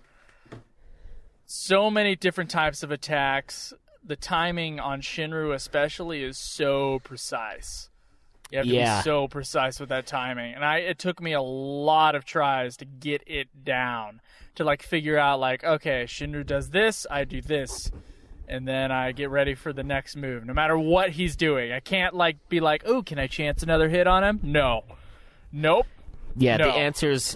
So many different types of attacks. The timing on Shinru especially is so precise. You have to be so precise with that timing. And it took me a lot of tries to get it down. To like figure out like, okay, Shinru does this, I do this. And then I get ready for the next move, no matter what he's doing. I can't like be like, oh, can I chance another hit on him? No. Nope. Yeah, no. The answer's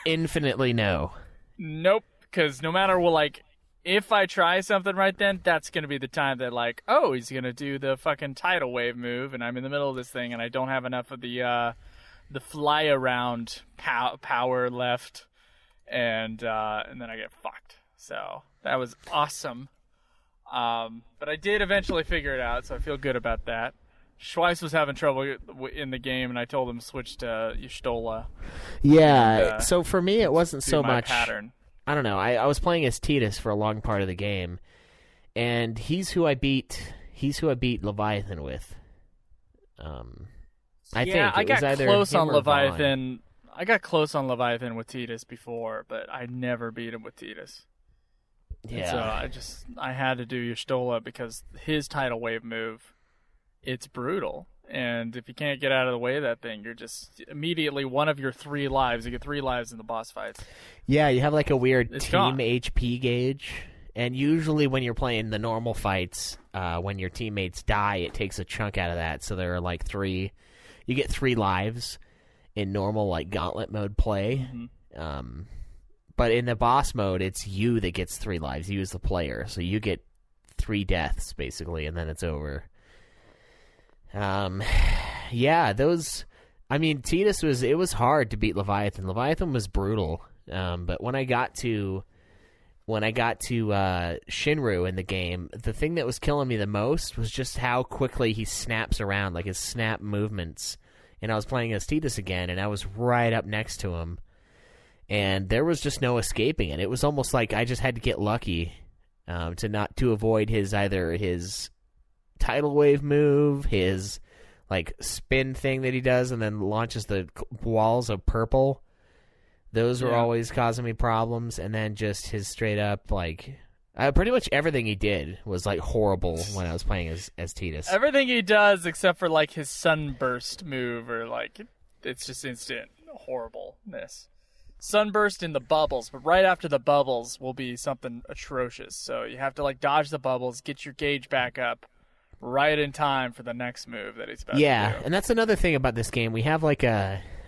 infinitely no. Nope, because no matter what, like, if I try something right then, that's going to be the time that, like, oh, he's going to do the fucking tidal wave move, and I'm in the middle of this thing, and I don't have enough of the fly around power left, and then I get fucked. So that was awesome. But I did eventually figure it out, so I feel good about that. Schweiss was having trouble in the game, and I told him to switch to Y'shtola. Yeah, And, so for me, it wasn't so my much... pattern. I don't know. I was playing as Tidus for a long part of the game, and he's who I beat Leviathan with. I got close on Leviathan. I got close on Leviathan with Tidus before, but I never beat him with Tidus. Yeah. And so I had to do Y'shtola because his tidal wave move, it's brutal. And if you can't get out of the way of that thing, you're just immediately one of your 3 lives. You get 3 lives in the boss fights. Yeah, you have like a weird team gone. HP gauge. And usually when you're playing the normal fights, when your teammates die, it takes a chunk out of that. So there are like 3... You get 3 lives in normal like gauntlet mode play. Mm-hmm. But in the boss mode, it's you that gets 3 lives. You as the player. So you get 3 deaths, basically, and then it's over. Yeah, those... I mean, Tidus it was hard to beat Leviathan. Leviathan was brutal. But when I got to Shinru in the game, the thing that was killing me the most was just how quickly he snaps around, like his snap movements. And I was playing as Tidus again, and I was right up next to him. And there was just no escaping it. It was almost like I just had to get lucky to avoid either his tidal wave move, his like spin thing that he does and then launches the walls of purple. Those were always causing me problems, and then just his straight up like pretty much everything he did was like horrible when I was playing as Tidus. Everything he does except for like his sunburst move, or like it's just instant horribleness. Sunburst in the bubbles, but right after the bubbles will be something atrocious. So you have to like dodge the bubbles, get your gauge back up right in time for the next move that he's about to do. Yeah, and that's another thing about this game. We have like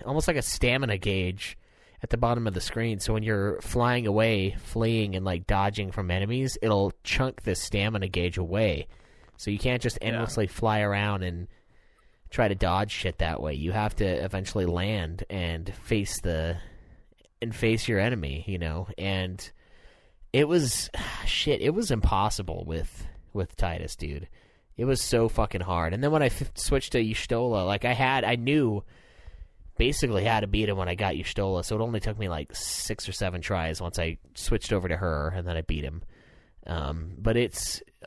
almost like a stamina gauge at the bottom of the screen. So when you're flying away, fleeing, and like dodging from enemies, it'll chunk the stamina gauge away. So you can't just endlessly fly around and try to dodge shit that way. You have to eventually land and face your enemy, you know. And it was it was impossible with Tidus, dude. It was so fucking hard. And then when I switched to Y'shtola, like I knew basically how to beat him when I got Y'shtola, so it only took me like 6 or 7 tries once I switched over to her, and then I beat him. But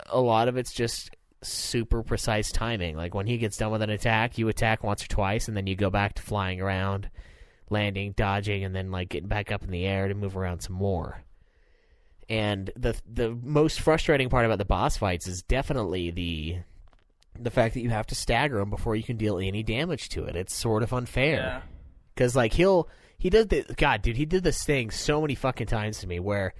a lot of it's just super precise timing. Like when he gets done with an attack, you attack once or twice, and then you go back to flying around, landing, dodging, and then like getting back up in the air to move around some more. And the most frustrating part about the boss fights is definitely the fact that you have to stagger him before you can deal any damage to it. It's sort of unfair. Because like he did this thing so many fucking times to me where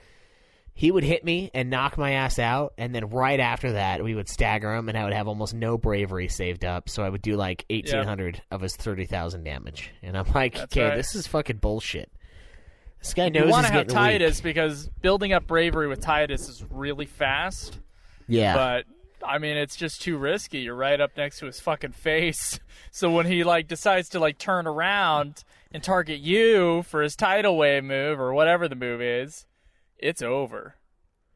he would hit me and knock my ass out, and then right after that we would stagger him, and I would have almost no bravery saved up, so I would do like 1,800 of his 30,000 damage. And I'm like, This is fucking bullshit. This guy knows he's getting weak. You want to have Tidus because building up bravery with Tidus is really fast. Yeah. But, I mean, it's just too risky. You're right up next to his fucking face. So when he, like, decides to, like, turn around and target you for his tidal wave move or whatever the move is, it's over.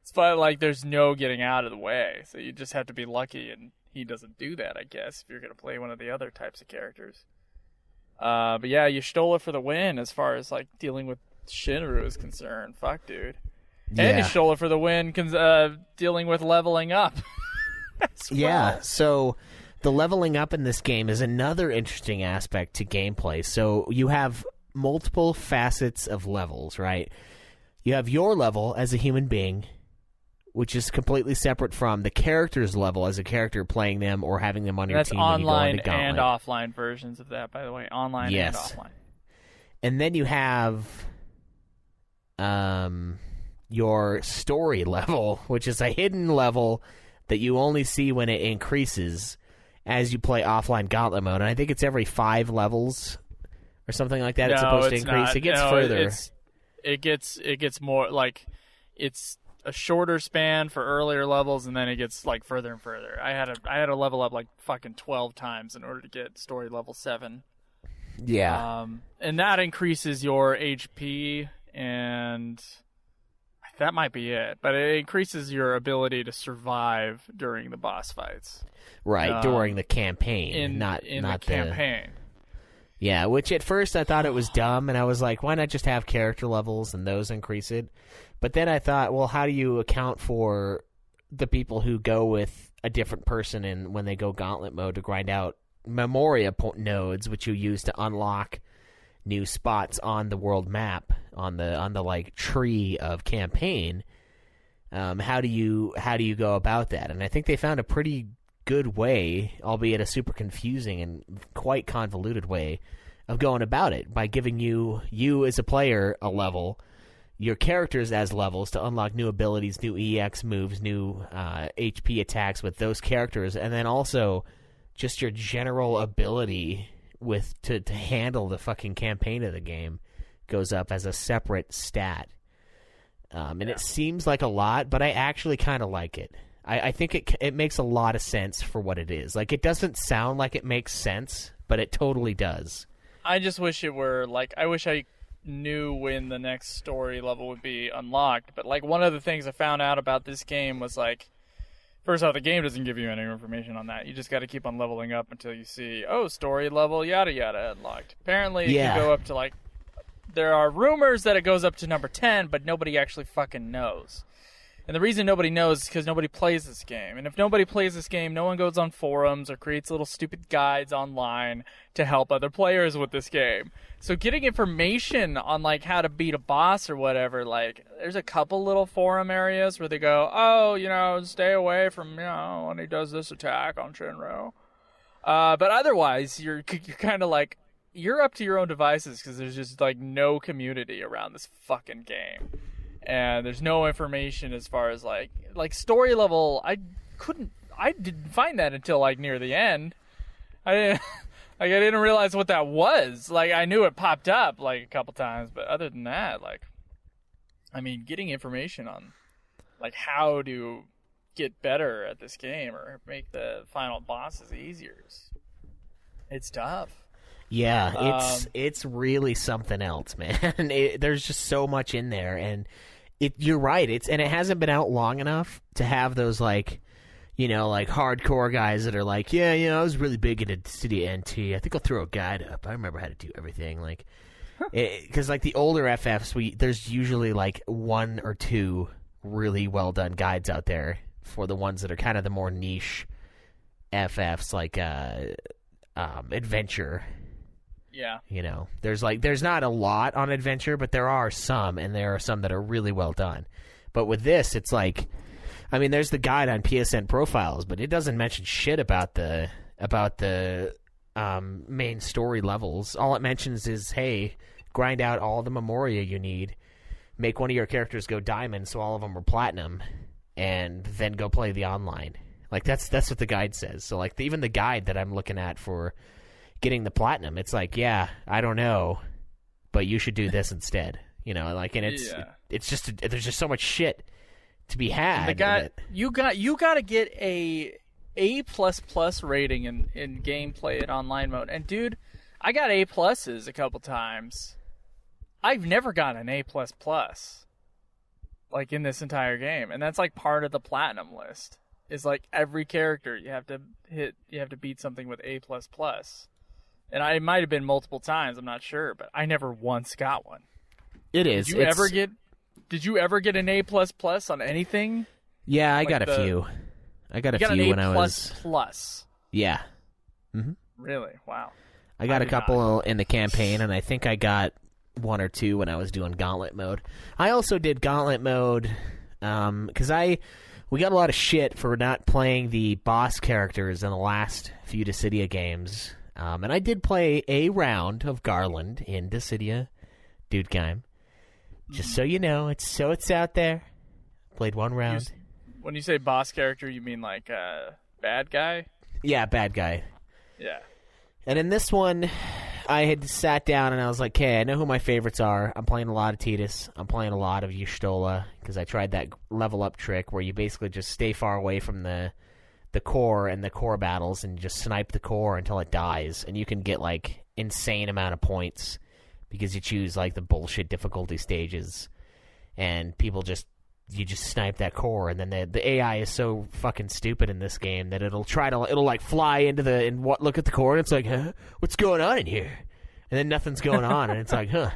It's but like there's no getting out of the way. So you just have to be lucky, and he doesn't do that, I guess, if you're going to play one of the other types of characters. But yeah, Y'shtola for the win as far as, like, dealing with Shinru is concerned. Fuck, dude. Yeah. And Y'shtola for the win, dealing with leveling up. Yeah, so the leveling up in this game is another interesting aspect to gameplay. So you have multiple facets of levels, right? You have your level as a human being, which is completely separate from the character's level as a character playing them or having them on your team. That's online and offline versions of that, by the way. Online and offline. And then you have your story level, which is a hidden level that you only see when it increases as you play offline gauntlet mode. And I think it's every 5 levels or something like that. It's supposed to increase. Not. It gets further. It gets more like it's a shorter span for earlier levels, and then it gets like further and further. I had to level up like fucking 12 times in order to get story level 7. Yeah. And that increases your HP, and I That might be it, but it increases your ability to survive during the boss fights. Right, during the campaign, not the campaign. Yeah, which at first I thought it was dumb, and I was like, why not just have character levels and those increase it? But then I thought, well, how do you account for the people who go with a different person and when they go gauntlet mode to grind out Memoria nodes, which you use to unlock new spots on the world map, on the like tree of campaign? How do you go about that? And I think they found a pretty good way, albeit a super confusing and quite convoluted way, of going about it by giving you as a player a level, your characters as levels to unlock new abilities, new EX moves, new HP attacks with those characters, and then also just your general ability to handle the fucking campaign of the game goes up as a separate stat. And it seems like a lot, but I actually kind of like it. I think it makes a lot of sense for what it is. Like, it doesn't sound like it makes sense, but it totally does. I just wish it were, like, I wish I knew when the next story level would be unlocked. But, like, one of the things I found out about this game was, like, first off, the game doesn't give you any information on that. You just got to keep on leveling up until you see, story level, yada yada, unlocked. Apparently, it can go up to, like, there are rumors that it goes up to number 10, but nobody actually fucking knows. And the reason nobody knows is because nobody plays this game. And if nobody plays this game, no one goes on forums or creates little stupid guides online to help other players with this game. So getting information on, like, how to beat a boss or whatever, like, there's a couple little forum areas where they go, stay away from, when he does this attack on Shinro. But otherwise, you're kind of like, you're up to your own devices because there's just, like, no community around this fucking game. And there's no information as far as, like story level. I didn't find that until, like, near the end. I didn't realize what that was. Like, I knew it popped up, like, a couple times, but other than that, like, I mean, getting information on, like, how to get better at this game or make the final bosses easier, it's tough. Yeah, it's really something else, man. There's just so much in there, and you're right. It hasn't been out long enough to have those, like, like hardcore guys that are like, I was really big into Dissidia NT. I think I'll throw a guide up. I remember how to do everything, like, because like the older FFs, there's usually like one or two really well done guides out there for the ones that are kind of the more niche FFs, like adventure. Yeah. There's not a lot on adventure, but there are some, and there are some that are really well done. But with this, it's like, I mean, there's the guide on PSN profiles, but it doesn't mention shit about the main story levels. All it mentions is, hey, grind out all the Memoria you need, make one of your characters go diamond so all of them are platinum, and then go play the online. Like, that's what the guide says. So, like, even the guide that I'm looking at for getting the platinum, it's like, I don't know, but you should do this instead. And it's just there's just so much shit to be had. You got to get a A++ rating in gameplay and online mode. And dude, I got A+ a couple times. I've never gotten an A++, like, in this entire game, and that's like part of the platinum list. Is like every character you have to beat something with A++. And it might have been multiple times, I'm not sure, but I never once got one. It is. Did you ever get an A++ on anything? Yeah, I got a few. I got a few when I was plus. Yeah. Mm-hmm. Really? Wow. I got a couple in the campaign, and I think I got one or two when I was doing Gauntlet mode. I also did Gauntlet mode because we got a lot of shit for not playing the boss characters in the last few Dissidia games. And I did play a round of Garland in Dissidia Dude Game. Just so you know, it's out there. Played one round. When you say boss character, you mean like bad guy? Yeah, bad guy. Yeah. And in this one, I had sat down and I was like, okay, I know who my favorites are. I'm playing a lot of Tidus. I'm playing a lot of Y'shtola because I tried that level up trick where you basically just stay far away from the core and the core battles and just snipe the core until it dies. And you can get, like, insane amount of points because you choose, like, the bullshit difficulty stages. And people just you just snipe that core, and then the AI is so fucking stupid in this game that it'll like fly into look at the core, and it's like, huh, what's going on in here? And then nothing's going on, and it's like, huh,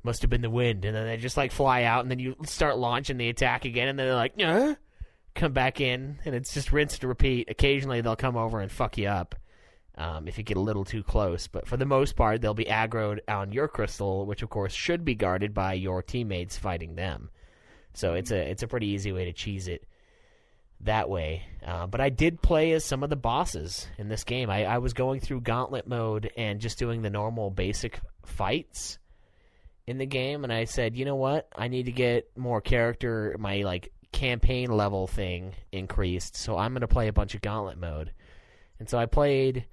must have been the wind. And then they just like fly out, and then you start launching the attack again, and then they're like, come back in, and it's just rinse and repeat. Occasionally they'll come over and fuck you up if you get a little too close, but for the most part they'll be aggroed on your crystal, which of course should be guarded by your teammates fighting them. So it's a pretty easy way to cheese it that way. But I did play as some of the bosses in this game. I was going through gauntlet mode and just doing the normal basic fights in the game, and I said, you know what? I need to get more character, my like campaign level thing increased, so I'm going to play a bunch of gauntlet mode. And so I played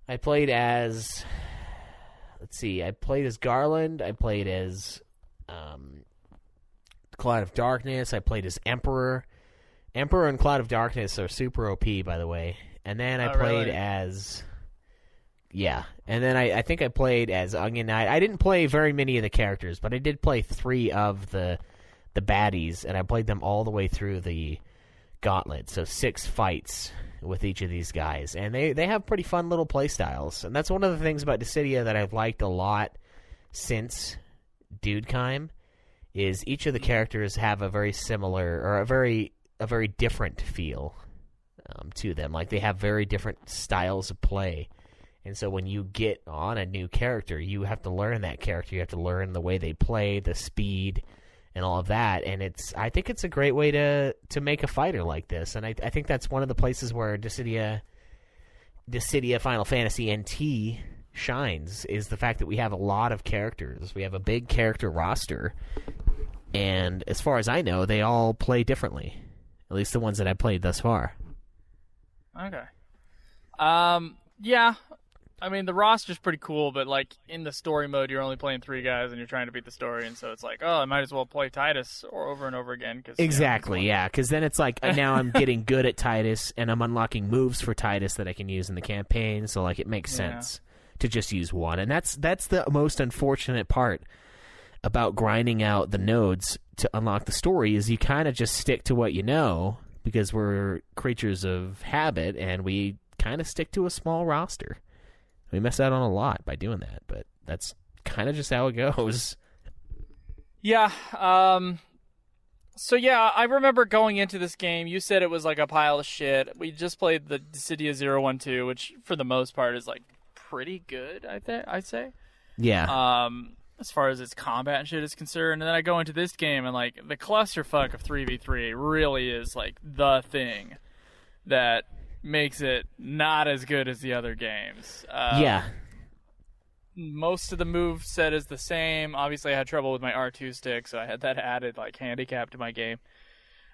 as, let's see, I played as Garland, I played as Cloud of Darkness, I played as Emperor. Emperor and Cloud of Darkness are super OP, by the way. And then I played as... Yeah. And then I think I played as Onion Knight. I didn't play very many of the characters, but I did play 3 of the baddies, and I played them all the way through the gauntlet. So 6 fights with each of these guys. And they have pretty fun little play styles. And that's one of the things about Dissidia that I've liked a lot since Dudekheim, is each of the characters have a very similar, or a very different feel to them. Like, they have very different styles of play. And so when you get on a new character, you have to learn that character. You have to learn the way they play, the speed, and all of that. And I think it's a great way to make a fighter like this. And I think that's one of the places where Dissidia Final Fantasy NT shines, is the fact that we have a lot of characters. We have a big character roster, and as far as I know, they all play differently, at least the ones that I played thus far. Okay. Yeah, I mean, the roster's pretty cool, but like in the story mode, you're only playing 3 guys and you're trying to beat the story, and so it's like, oh, I might as well play Titus over and over again. Exactly, yeah, because then it's like, now I'm getting good at Titus, and I'm unlocking moves for Titus that I can use in the campaign, so like it makes sense to just use one. And that's the most unfortunate part about grinding out the nodes to unlock the story, is you kind of just stick to what you know, because we're creatures of habit, and we kind of stick to a small roster. We miss out on a lot by doing that, but that's kind of just how it goes. Yeah. So yeah, I remember going into this game, you said it was like a pile of shit. We just played the Dissidia 012, which for the most part is like pretty good, I'd say. Yeah. As far as its combat and shit is concerned. And then I go into this game, and like the clusterfuck of 3v3 really is like the thing that makes it not as good as the other games. Yeah. Most of the move set is the same. Obviously, I had trouble with my R2 stick, so I had that added like handicap to my game.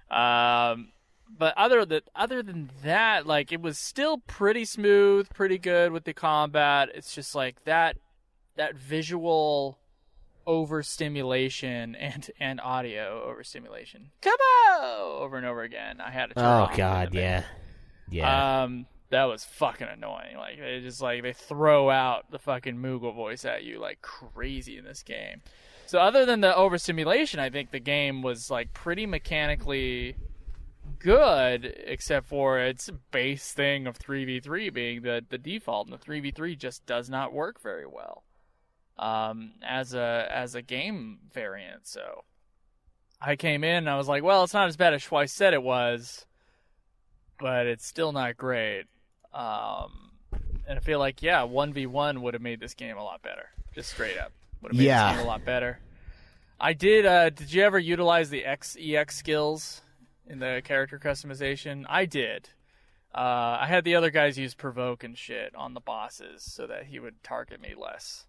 But other than that, like, it was still pretty smooth, pretty good with the combat. It's just like that visual overstimulation and audio overstimulation. Come on! Over and over again. I had to turn off. Oh god, yeah. Yeah. That was fucking annoying. Like, they throw out the fucking Moogle voice at you like crazy in this game. So other than the overstimulation, I think the game was like pretty mechanically good, except for its base thing of 3v3 being the default, and the 3v3 just does not work very well as a game variant. So I came in and I was like, well, it's not as bad as Schweiss said it was, but it's still not great. And I feel like, 1v1 would have made this game a lot better. Just straight up. Would have made this game a lot better. I did you ever utilize the EX skills in the character customization? I did. I had the other guys use provoke and shit on the bosses so that he would target me less.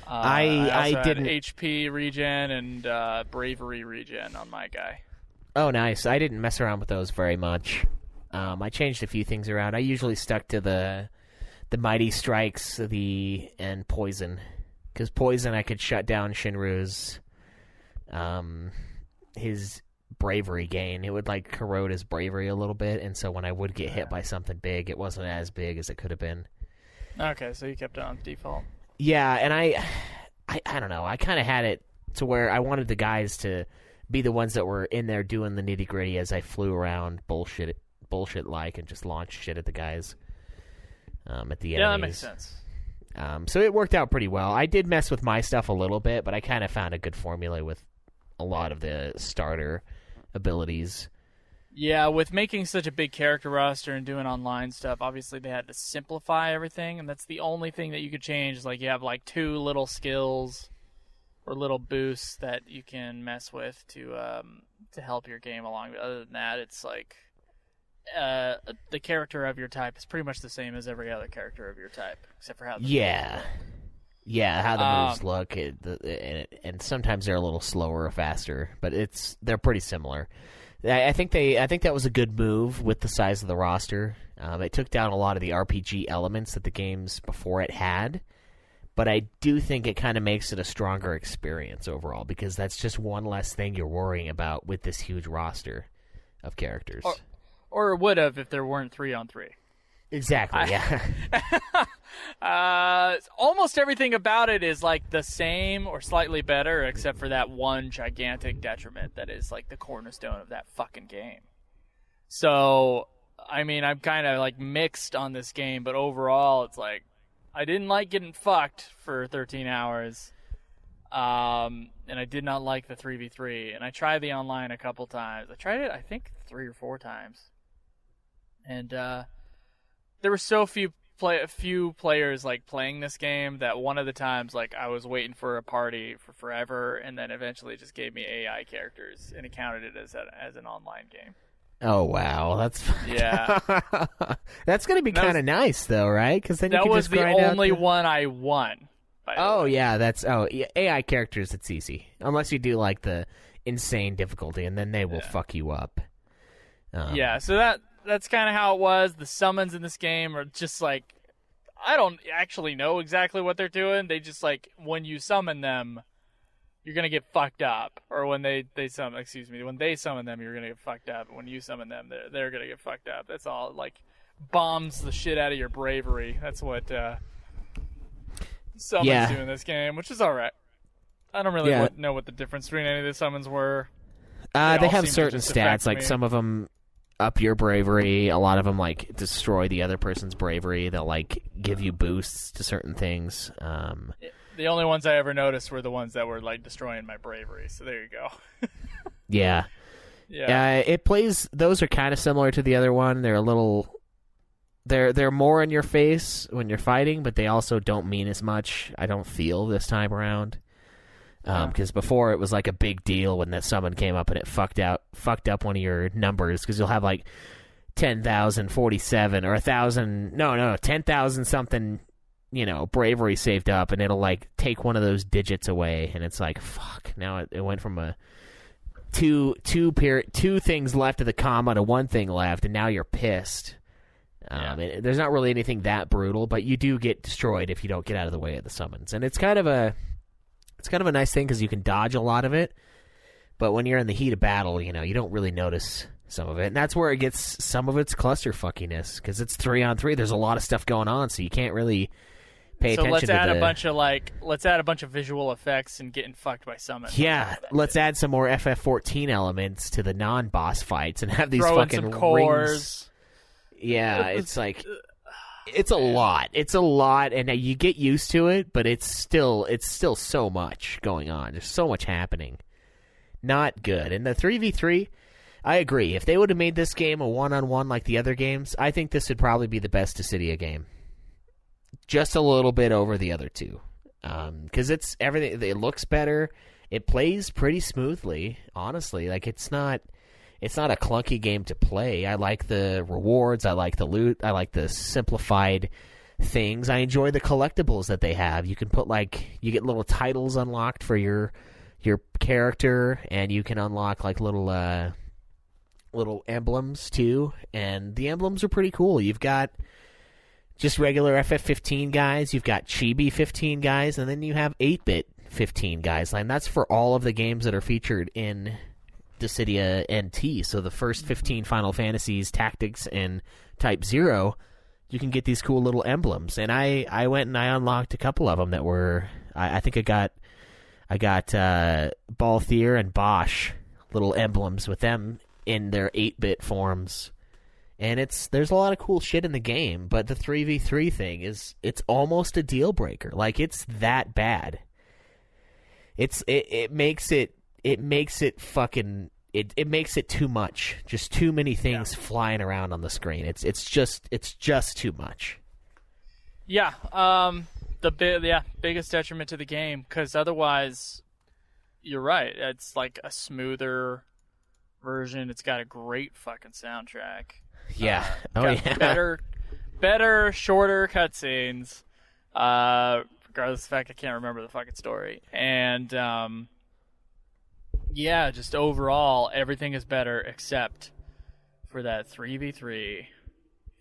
I didn't. HP regen and bravery regen on my guy. Oh, nice. I didn't mess around with those very much. I changed a few things around. I usually stuck to the mighty strikes, and poison, because poison I could shut down Shinru's his bravery gain. It would like corrode his bravery a little bit, and so when I would get hit by something big, it wasn't as big as it could have been. Okay, so you kept it on default. Yeah, and I don't know. I kind of had it to where I wanted the guys to be the ones that were in there doing the nitty gritty as I flew around bullshit like and just launched shit at the guys. At the enemies. Yeah, that makes sense. So it worked out pretty well. I did mess with my stuff a little bit, but I kind of found a good formula with a lot of the starter abilities. Yeah, with making such a big character roster and doing online stuff, obviously they had to simplify everything, and that's the only thing that you could change. Is like you have like 2 little skills or little boosts that you can mess with to help your game along. But other than that, it's like the character of your type is pretty much the same as every other character of your type, except for how how the moves look, and sometimes they're a little slower or faster, but they're pretty similar. I think that was a good move with the size of the roster. It took down a lot of the RPG elements that the games before it had, but I do think it kind of makes it a stronger experience overall because that's just one less thing you're worrying about with this huge roster of characters. Or it would have if there weren't 3-on-3. Exactly, yeah. Almost everything about it is like the same or slightly better, except for that one gigantic detriment that is like the cornerstone of that fucking game. So, I mean, I'm kind of like mixed on this game, but overall, it's like I didn't like getting fucked for 13 hours. And I did not like the 3v3. And I tried the online a couple times. I tried it, I think, 3 or 4 times. And there were so few players like playing this game that one of the times like I was waiting for a party for forever, and then eventually it just gave me AI characters and it counted it as an online game. Oh wow, that's yeah. That's gonna be kind of nice though, right? Because then you can just grind out. That was the only one I won. AI characters. It's easy unless you do like the insane difficulty, and then they will fuck you up. So that's kind of how it was. The summons in this game are just like, I don't actually know exactly what they're doing. They just like, when you summon them, you're going to get fucked up. Or when when they summon them, you're going to get fucked up. When you summon them, they're going to get fucked up. That's all. Like, bombs the shit out of your bravery. That's what summons do in this game, which is alright. I don't really know what the difference between any of the summons were. They have certain stats, like some of them up your bravery. A lot of them like destroy the other person's bravery. They'll like give you boosts to certain things. The only ones I ever noticed were the ones that were like destroying my bravery. So there you go. Yeah. It plays. Those are kind of similar to the other one. They're a little. They're more in your face when you're fighting, but they also don't mean as much. I don't feel this time around. Because before it was like a big deal when that summon came up and it fucked up one of your numbers, because you'll have like 10,047 or 10,000 something, bravery saved up, and it'll like take one of those digits away, and it's like fuck. Now it went from a two things left of the comma to one thing left, and now you're pissed. There's not really anything that brutal, but you do get destroyed if you don't get out of the way of the summons, and it's kind of a nice thing because you can dodge a lot of it. But when you're in the heat of battle, you don't really notice some of it. And that's where it gets some of its clusterfuckiness, because it's 3-on-3. There's a lot of stuff going on, so you can't really pay attention to let's add a bunch of visual effects and getting fucked by summons. Yeah, let's add some more FF14 elements to the non-boss fights and have these fucking some cores. Rings. Yeah, it's like... It's a lot. It's a lot, and you get used to it, but it's still so much going on. There's so much happening. Not good. And the 3v3, I agree. If they would have made this game a one-on-one like the other games, I think this would probably be the best Dissidia game. Just a little bit over the other two. Because it's everything. It looks better. It plays pretty smoothly, honestly. Like, it's not a clunky game to play. I like the rewards. I like the loot. I like the simplified things. I enjoy the collectibles that they have. You can put you get little titles unlocked for your character, and you can unlock like little emblems too. And the emblems are pretty cool. You've got just regular FF15 guys. You've got Chibi 15 guys, and then you have 8-bit 15 guys. And that's for all of the games that are featured in Dissidia NT. So the first 15 Final Fantasies, Tactics, and Type 0, you can get these cool little emblems. And I went and I unlocked a couple of them that were... I think I got Balthier and Bosch little emblems with them in their 8-bit forms. And there's a lot of cool shit in the game, but the 3v3 thing it's almost a deal breaker. Like, it's that bad. It makes it too much. Just too many things flying around on the screen. It's just too much. Yeah. Biggest detriment to the game, because otherwise, you're right. It's like a smoother version. It's got a great fucking soundtrack. Yeah. Better, shorter cutscenes. Regardless of the fact I can't remember the fucking story. And just overall everything is better except for that 3v3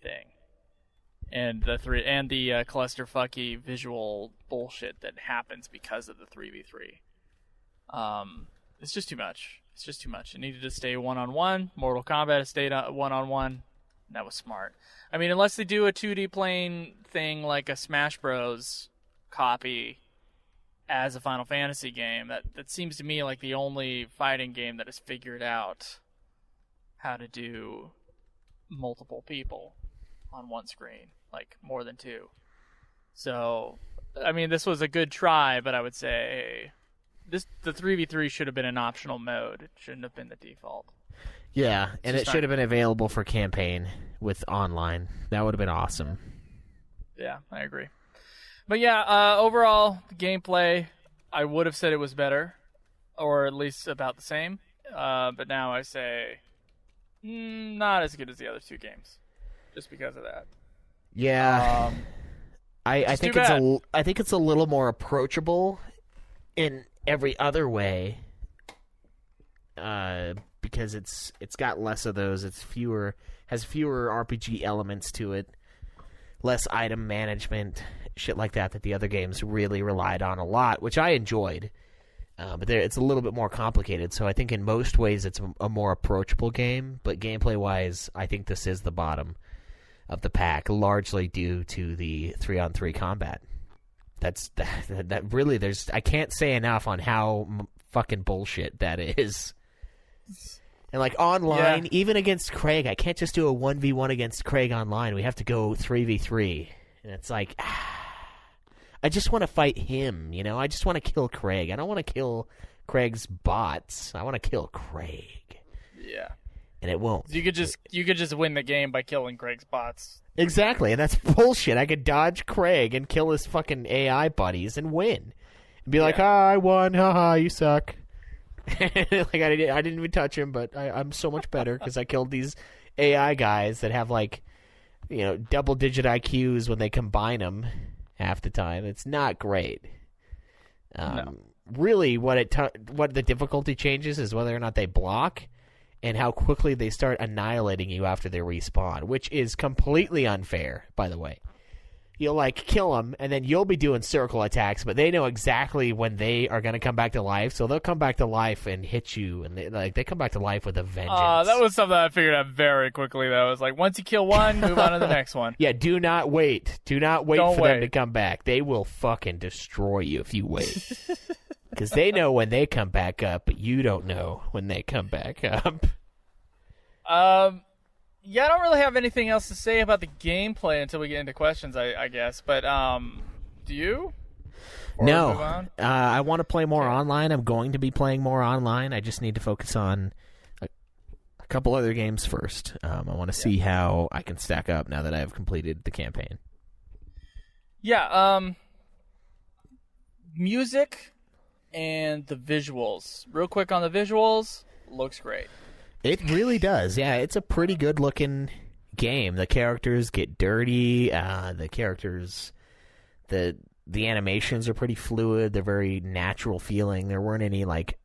thing. And the clusterfucky visual bullshit that happens because of the 3v3. It's just too much. It needed to stay one-on-one. Mortal Kombat has stayed one-on-one. That was smart. I mean, unless they do a 2D plane thing like a Smash Bros. Copy as a Final Fantasy game, that seems to me like the only fighting game that has figured out how to do multiple people on one screen, like more than two. So, I mean, this was a good try, but I would say the 3v3 should have been an optional mode. It shouldn't have been the default. Yeah, and it should have been available for campaign with online. That would have been awesome. Yeah, I agree. But yeah, overall, the gameplay, I would have said it was better, or at least about the same. But now I say, not as good as the other two games, just because of that. Yeah, I think it's a little more approachable in every other way, because it's got less of those. Has fewer RPG elements to it, less item management, shit like that the other games really relied on a lot, which I enjoyed. But it's a little bit more complicated, so I think in most ways it's a more approachable game, but gameplay-wise, I think this is the bottom of the pack, largely due to the 3-on-3 combat. That really, I can't say enough on how fucking bullshit that is. And like online, even against Craig, I can't just do a 1v1 against Craig online. We have to go 3v3. And it's like, I just want to fight him, you know? I just want to kill Craig. I don't want to kill Craig's bots. I want to kill Craig. Yeah. And it won't. You could just win the game by killing Craig's bots. Exactly, and that's bullshit. I could dodge Craig and kill his fucking AI buddies and win. And be like, I won, haha, you suck. Like, I didn't even touch him, but I'm so much better because I killed these AI guys that have, like, you know, double-digit IQs when they combine them half the time. It's not great. No. Really, what the difficulty changes is whether or not they block and how quickly they start annihilating you after they respawn, which is completely unfair, by the way. You'll, like, kill them, and then you'll be doing circle attacks, but they know exactly when they are going to come back to life, so they'll come back to life and hit you, and they come back to life with a vengeance. That was something I figured out very quickly, though. It was like, once you kill one, move on to the next one. Yeah, do not wait. Do not wait for them to come back. They will fucking destroy you if you wait. Because they know when they come back up, but you don't know when they come back up. Yeah, I don't really have anything else to say about the gameplay until we get into questions, I guess. But, do you? No. I want to play more online. I'm going to be playing more online. I just need to focus on a couple other games first. I want to see how I can stack up now that I have completed the campaign. Yeah, music and the visuals. Real quick on the visuals, looks great. It really does. Yeah, it's a pretty good-looking game. The characters get dirty. The animations are pretty fluid. They're very natural feeling. There weren't any, like,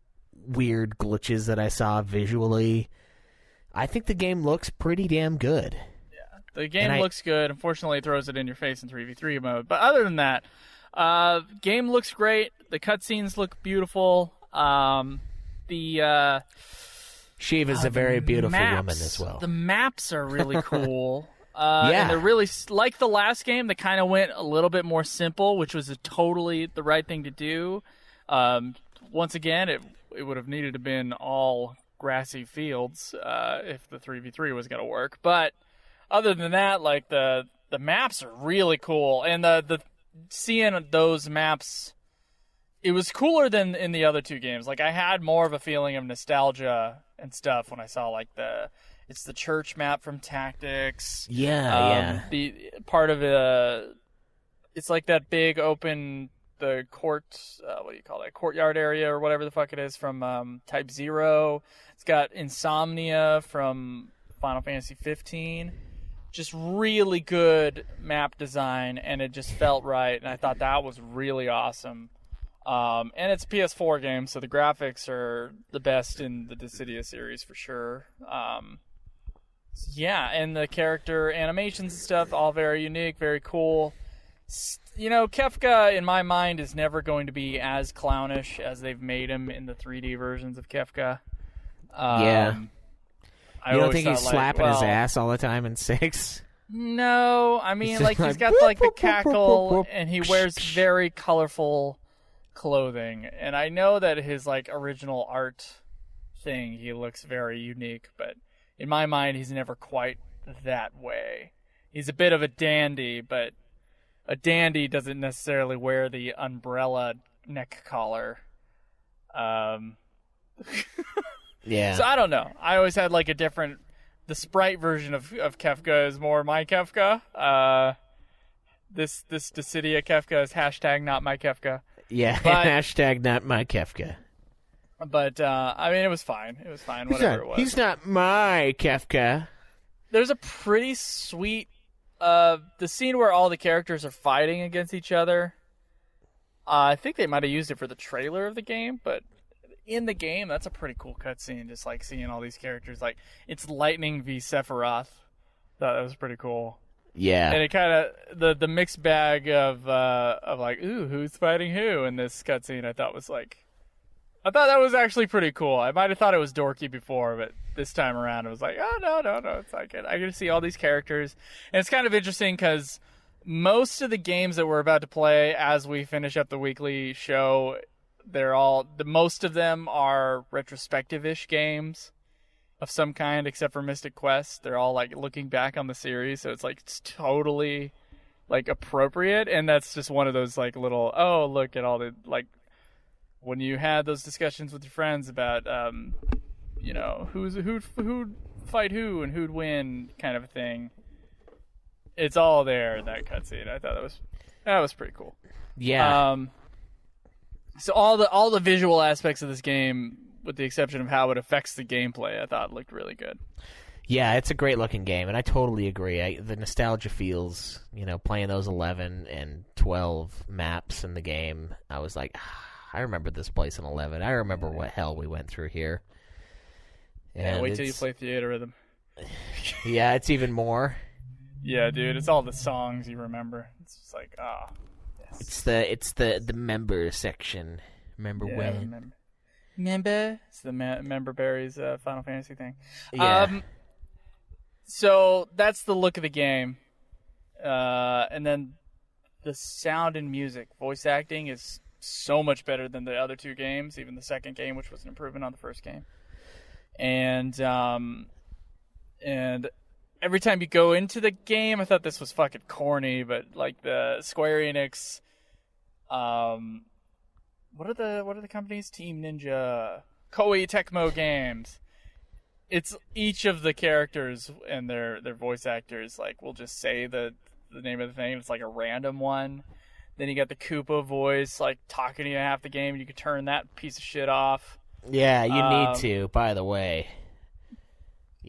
weird glitches that I saw visually. I think the game looks pretty damn good. Yeah, the game looks good. Unfortunately, it throws it in your face in 3v3 mode. But other than that, game looks great. The cutscenes look beautiful. Shiva's a very beautiful woman as well. The maps are really cool. And they're really, like the last game, they kind of went a little bit more simple, which was totally the right thing to do. Once again, it would have needed to been all grassy fields if the 3v3 was going to work. But other than that, like the maps are really cool, and the seeing those maps, it was cooler than in the other two games. Like I had more of a feeling of nostalgia and stuff when I saw like it's the church map from Tactics. Yeah. The part of it's like that big open the court. What do you call that? Courtyard area or whatever the fuck it is from Type 0. It's got Insomnia from Final Fantasy 15. Just really good map design, and it just felt right, and I thought that was really awesome. And it's a PS4 game, so the graphics are the best in the Dissidia series for sure. Yeah, and the character animations and stuff, all very unique, very cool. You know, Kefka, in my mind, is never going to be as clownish as they've made him in the 3D versions of Kefka. Yeah. You don't think he's thought, slapping his ass all the time in 6? No, I mean, like, he's got, like, the cackle, and he wears very colorful clothing. And I know that his, like, original art thing, he looks very unique, but in my mind, he's never quite that way. He's a bit of a dandy, but a dandy doesn't necessarily wear the umbrella neck collar. Yeah. So I don't know. I always had like the sprite version of Kefka is more my Kefka. This Dissidia Kefka is hashtag not my Kefka. Yeah, but, hashtag not my Kefka. But, I mean, it was fine. It was fine, whatever it was. He's not my Kefka. There's a pretty sweet, the scene where all the characters are fighting against each other. I think they might have used it for the trailer of the game, but in the game, that's a pretty cool cutscene, just like seeing all these characters. Like, it's Lightning v Sephiroth. Thought that was pretty cool. Yeah. And it kind of, the mixed bag of like, ooh, who's fighting who in this cutscene, I thought that was actually pretty cool. I might have thought it was dorky before, but this time around, it was like, oh, no, it's like, I get to see all these characters. And it's kind of interesting because most of the games that we're about to play as we finish up the weekly show, most of them are retrospective-ish games of some kind, except for Mystic Quest. They're all like looking back on the series, so it's totally like appropriate, and that's just one of those like little, oh, look at all the like when you had those discussions with your friends about you know, who'd fight who and who'd win kind of a thing. It's all there in that cutscene. I thought that was pretty cool. Yeah. So all the visual aspects of this game, with the exception of how it affects the gameplay, I thought looked really good. Yeah, it's a great looking game, and I totally agree. The nostalgia feels, you know, playing those 11 and 12 maps in the game. I was like, I remember this place in 11. I remember what hell we went through here. And wait till you play Theatrythym. Yeah, it's even more. Yeah, dude, it's all the songs you remember. It's just like, ah. Oh. It's the member section. Remember when? Member? It's the Member Berries Final Fantasy thing. Yeah. So that's the look of the game. And then the sound and music. Voice acting is so much better than the other two games, even the second game, which was an improvement on the first game. And every time you go into the game, I thought this was fucking corny, but like the Square Enix, what are the companies? Team Ninja, Koei Tecmo Games. It's each of the characters and their voice actors like will just say the name of the thing. It's like a random one. Then you got the Koopa voice like talking to you half the game. You could turn that piece of shit off. Yeah, you need to. By the way.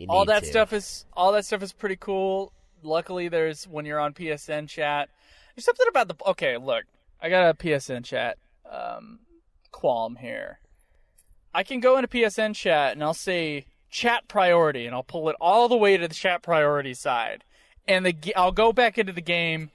All that stuff is pretty cool. Luckily, there's when you're on PSN chat. There's something about okay, look, I got a PSN chat qualm here. I can go into PSN chat and I'll say chat priority, and I'll pull it all the way to the chat priority side, and I'll go back into the game,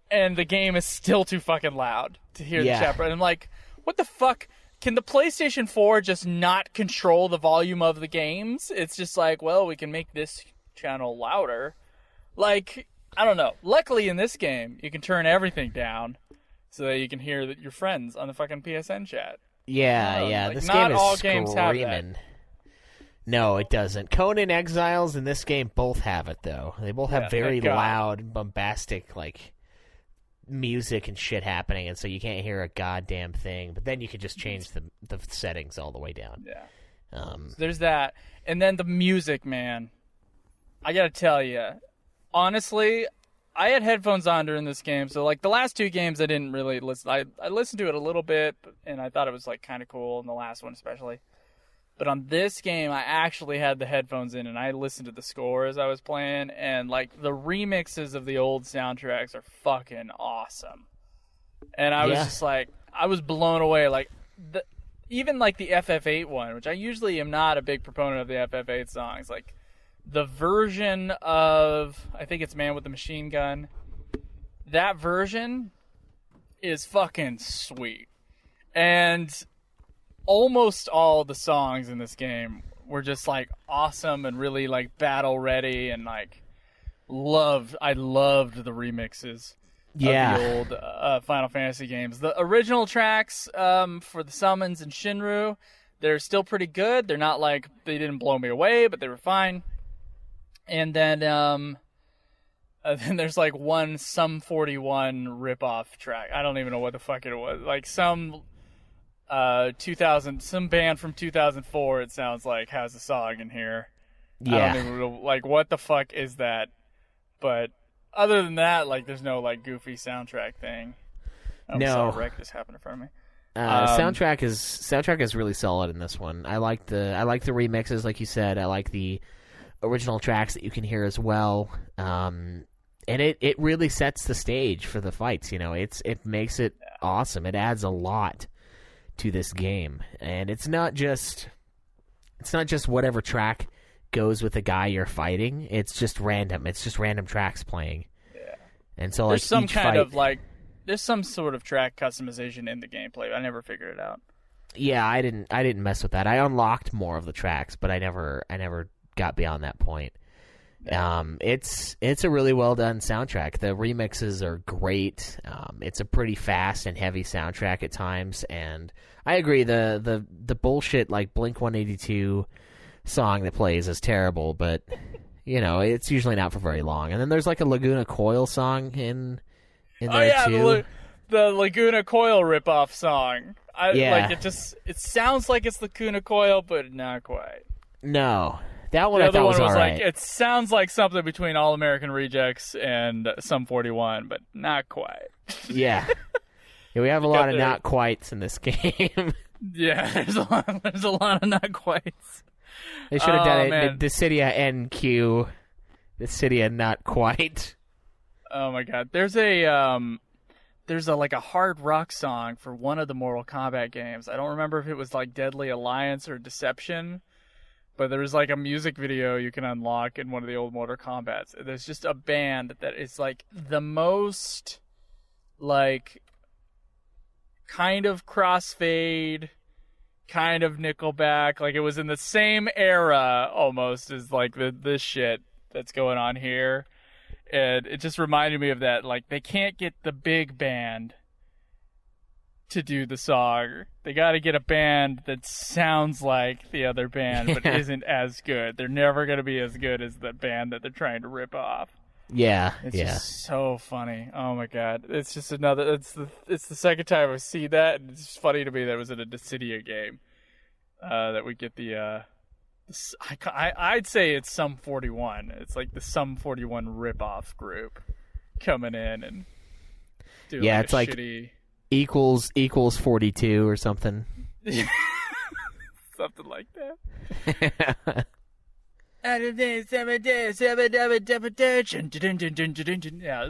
and the game is still too fucking loud to hear the chat. And I'm like, what the fuck? Can the PlayStation 4 just not control the volume of the games? It's just like, well, we can make this channel louder. Like, I don't know. Luckily, in this game, you can turn everything down so that you can hear your friends on the fucking PSN chat. Yeah. Like, this not game is all screaming. games have that. No, it doesn't. Conan Exiles and this game both have it, though. They both have very loud, bombastic, like, music and shit happening, and so you can't hear a goddamn thing. But then you can just change the settings all the way down. Yeah. So there's that. And then the music, man. I gotta tell you, honestly, I had headphones on during this game, so, like, the last two games I didn't really listen. I listened to it a little bit, and I thought it was, like, kind of cool, in the last one especially. But on this game, I actually had the headphones in, and I listened to the score as I was playing, and, like, the remixes of the old soundtracks are fucking awesome. And I was just, like, I was blown away. Like, even, like, the FF8 one, which I usually am not a big proponent of the FF8 songs, like, the version of, I think it's Man with the Machine Gun, that version is fucking sweet. And almost all the songs in this game were just, like, awesome and really, like, battle ready, and, like, I loved the remixes of the old Final Fantasy games. The original tracks for the summons and Shinru, they're still pretty good. They're not, like, they didn't blow me away, but they were fine. And then there's, like, one Sum 41 ripoff track. I don't even know what the fuck it was. Like, some band from 2004, it sounds like, has a song in here. Yeah. I don't even know, like, what the fuck is that? But other than that, like, there's no, like, goofy soundtrack thing. No. A wreck just happened in front of me. Soundtrack is really solid in this one. I like the remixes, like you said. I like the original tracks that you can hear as well. And it really sets the stage for the fights. You know, it makes it awesome. It adds a lot to this game, and it's not just whatever track goes with the guy you're fighting. It's just random. It's just random tracks playing. Yeah. And so, like, there's some kind of, like, there's some sort of track customization in the gameplay. I never figured it out. Yeah, I didn't mess with that. I unlocked more of the tracks, but I never got beyond that point. It's a really well done soundtrack. The remixes are great. It's a pretty fast and heavy soundtrack at times, and I agree the bullshit, like, Blink 182 song that plays is terrible, but you know, it's usually not for very long. And then there's, like, a Laguna Coil song in there too. The Laguna Coil ripoff song. Like, it sounds like it's Laguna Coil, but not quite. No. That one I thought was all right. Like, it sounds like something between All American Rejects and Sum 41, but not quite. Yeah. We have a lot of not quites in this game. Yeah, there's a lot of not quites. They should have done it. Dissidia NQ. Dissidia not quite. Oh my god. There's a like a hard rock song for one of the Mortal Kombat games. I don't remember if it was, like, Deadly Alliance or Deception. But there's, like, a music video you can unlock in one of the old Mortal Kombats. There's just a band that is, like, the most, like, kind of Crossfade, kind of Nickelback. Like, it was in the same era, almost, as, like, this shit that's going on here. And it just reminded me of that. Like, they can't get the big band to do the song. They got to get a band that sounds like the other band, but isn't as good. They're never going to be as good as the band that they're trying to rip off. Yeah, it's just so funny. Oh my god, it's just another. It's the second time I've seen that, and it's just funny to me that it was in a Dissidia game that we get the. I'd say it's Sum 41. It's like the Sum 41 ripoff group coming in and doing it's like shitty. Equals 42 or something. Something like that. Yeah,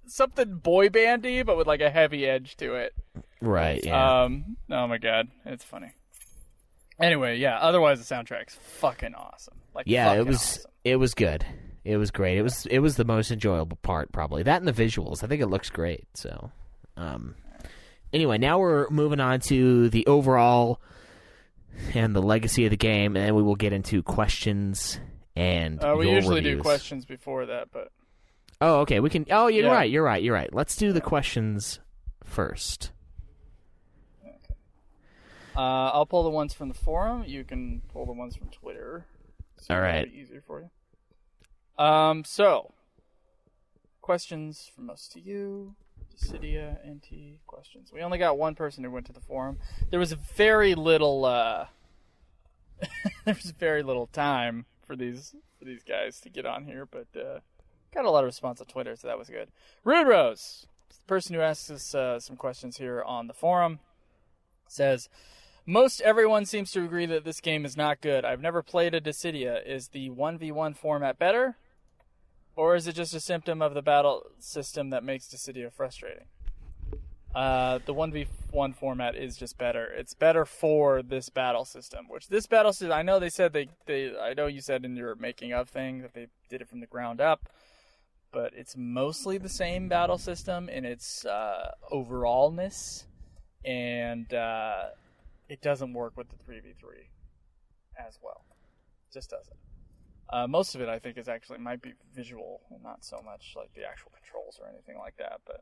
something boy bandy, but with, like, a heavy edge to it. Right. Yeah. Oh my god, it's funny. Anyway, yeah. Otherwise, the soundtrack's fucking awesome. Like, yeah, it was. Awesome. It was good. It was great. It was the most enjoyable part, probably. That and the visuals. I think it looks great. So. Anyway, now we're moving on to the overall and the legacy of the game, and then we will get into questions and we your usually reviews. do questions before that, but oh, okay, we can. Oh, you're right. Let's do the questions first. I'll pull the ones from the forum. You can pull the ones from Twitter. So all right. It'll be easier for you. So, questions from us to you. Dissidia NT questions. We only got one person who went to the forum. There was very little. There was very little time for these guys to get on here, but got a lot of response on Twitter, so that was good. Rude Rose, the person who asks us some questions here on the forum, says, most everyone seems to agree that this game is not good. I've never played a Dissidia. Is the 1v1 format better? Or is it just a symptom of the battle system that makes Dissidia frustrating? The 1v1 format is just better. It's better for this battle system. Which this battle system, I know they said I know you said in your making of thing that they did it from the ground up. But it's mostly the same battle system in its overallness. And it doesn't work with the 3v3 as well. It just doesn't. Most of it, I think, might be visual, and not so much like the actual controls or anything like that. But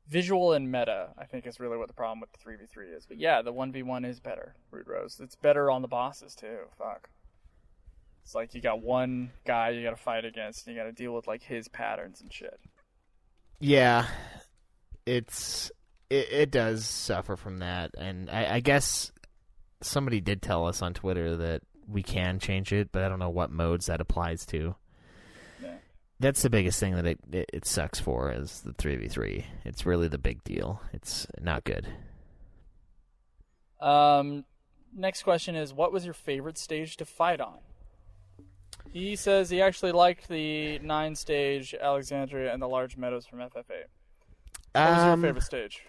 visual and meta, I think, is really what the problem with the 3v3 is. But yeah, the 1v1 is better, Rude Rose. It's better on the bosses, too. Fuck. It's like you got one guy you got to fight against, and you got to deal with like his patterns and shit. Yeah, it does suffer from that, and I guess somebody did tell us on Twitter that we can change it, but I don't know what modes that applies to. Yeah. That's the biggest thing that it sucks for is the 3v3. It's really the big deal. It's not good. Next question is, what was your favorite stage to fight on? He says he actually liked the 9-stage Alexandria and the large meadows from FF8. What was your favorite stage?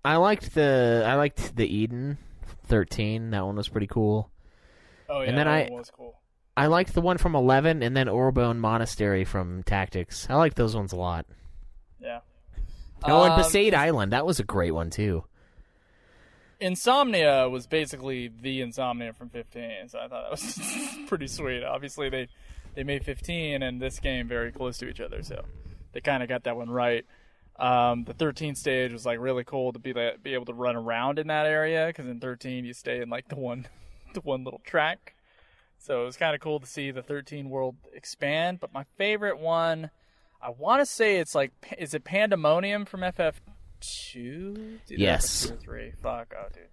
I liked the Eden 13. That one was pretty cool. Oh yeah, and then that one was cool. I liked the one from 11, and then Orbone Monastery from Tactics. I like those ones a lot. Yeah. Oh, and Besaid Island. That was a great one too. Insomnia was basically the Insomnia from 15, so I thought that was pretty sweet. Obviously, they made 15 and this game very close to each other, so they kind of got that one right. The 13 stage was like really cool to be able to run around in that area, because in 13 you stay in like the one little track. So it was kind of cool to see the 13 world expand. But my favorite one, I want to say it's like, is it Pandemonium from FF2? Yes. FF2 or 3. Fuck, oh dude.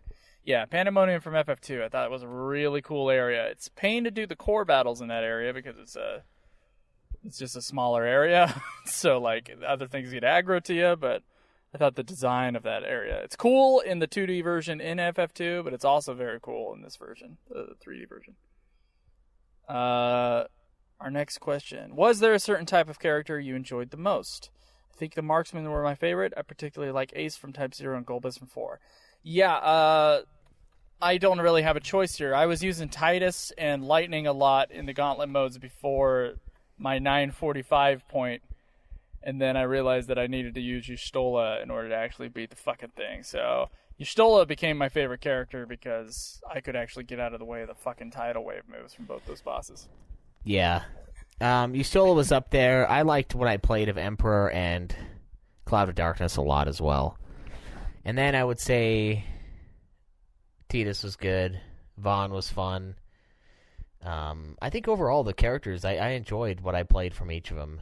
Yeah, Pandemonium from FF2. I thought it was a really cool area. It's a pain to do the core battles in that area because it's just a smaller area. So like other things get aggro to you, but I thought the design of that area, it's cool in the 2D version in FF2, but it's also very cool in this version, the 3D version. Our next question. Was there a certain type of character you enjoyed the most? I think the marksmen were my favorite. I particularly like Ace from Type 0 and Golbez from 4. Yeah, I don't really have a choice here. I was using Titus and Lightning a lot in the Gauntlet modes before my 945 point, and then I realized that I needed to use Y'shtola in order to actually beat the fucking thing. So Y'shtola became my favorite character because I could actually get out of the way of the fucking tidal wave moves from both those bosses. Yeah. Y'shtola was up there. I liked what I played of Emperor and Cloud of Darkness a lot as well. And then I would say Tidus was good. Vaughn was fun. I think overall the characters, I enjoyed what I played from each of them,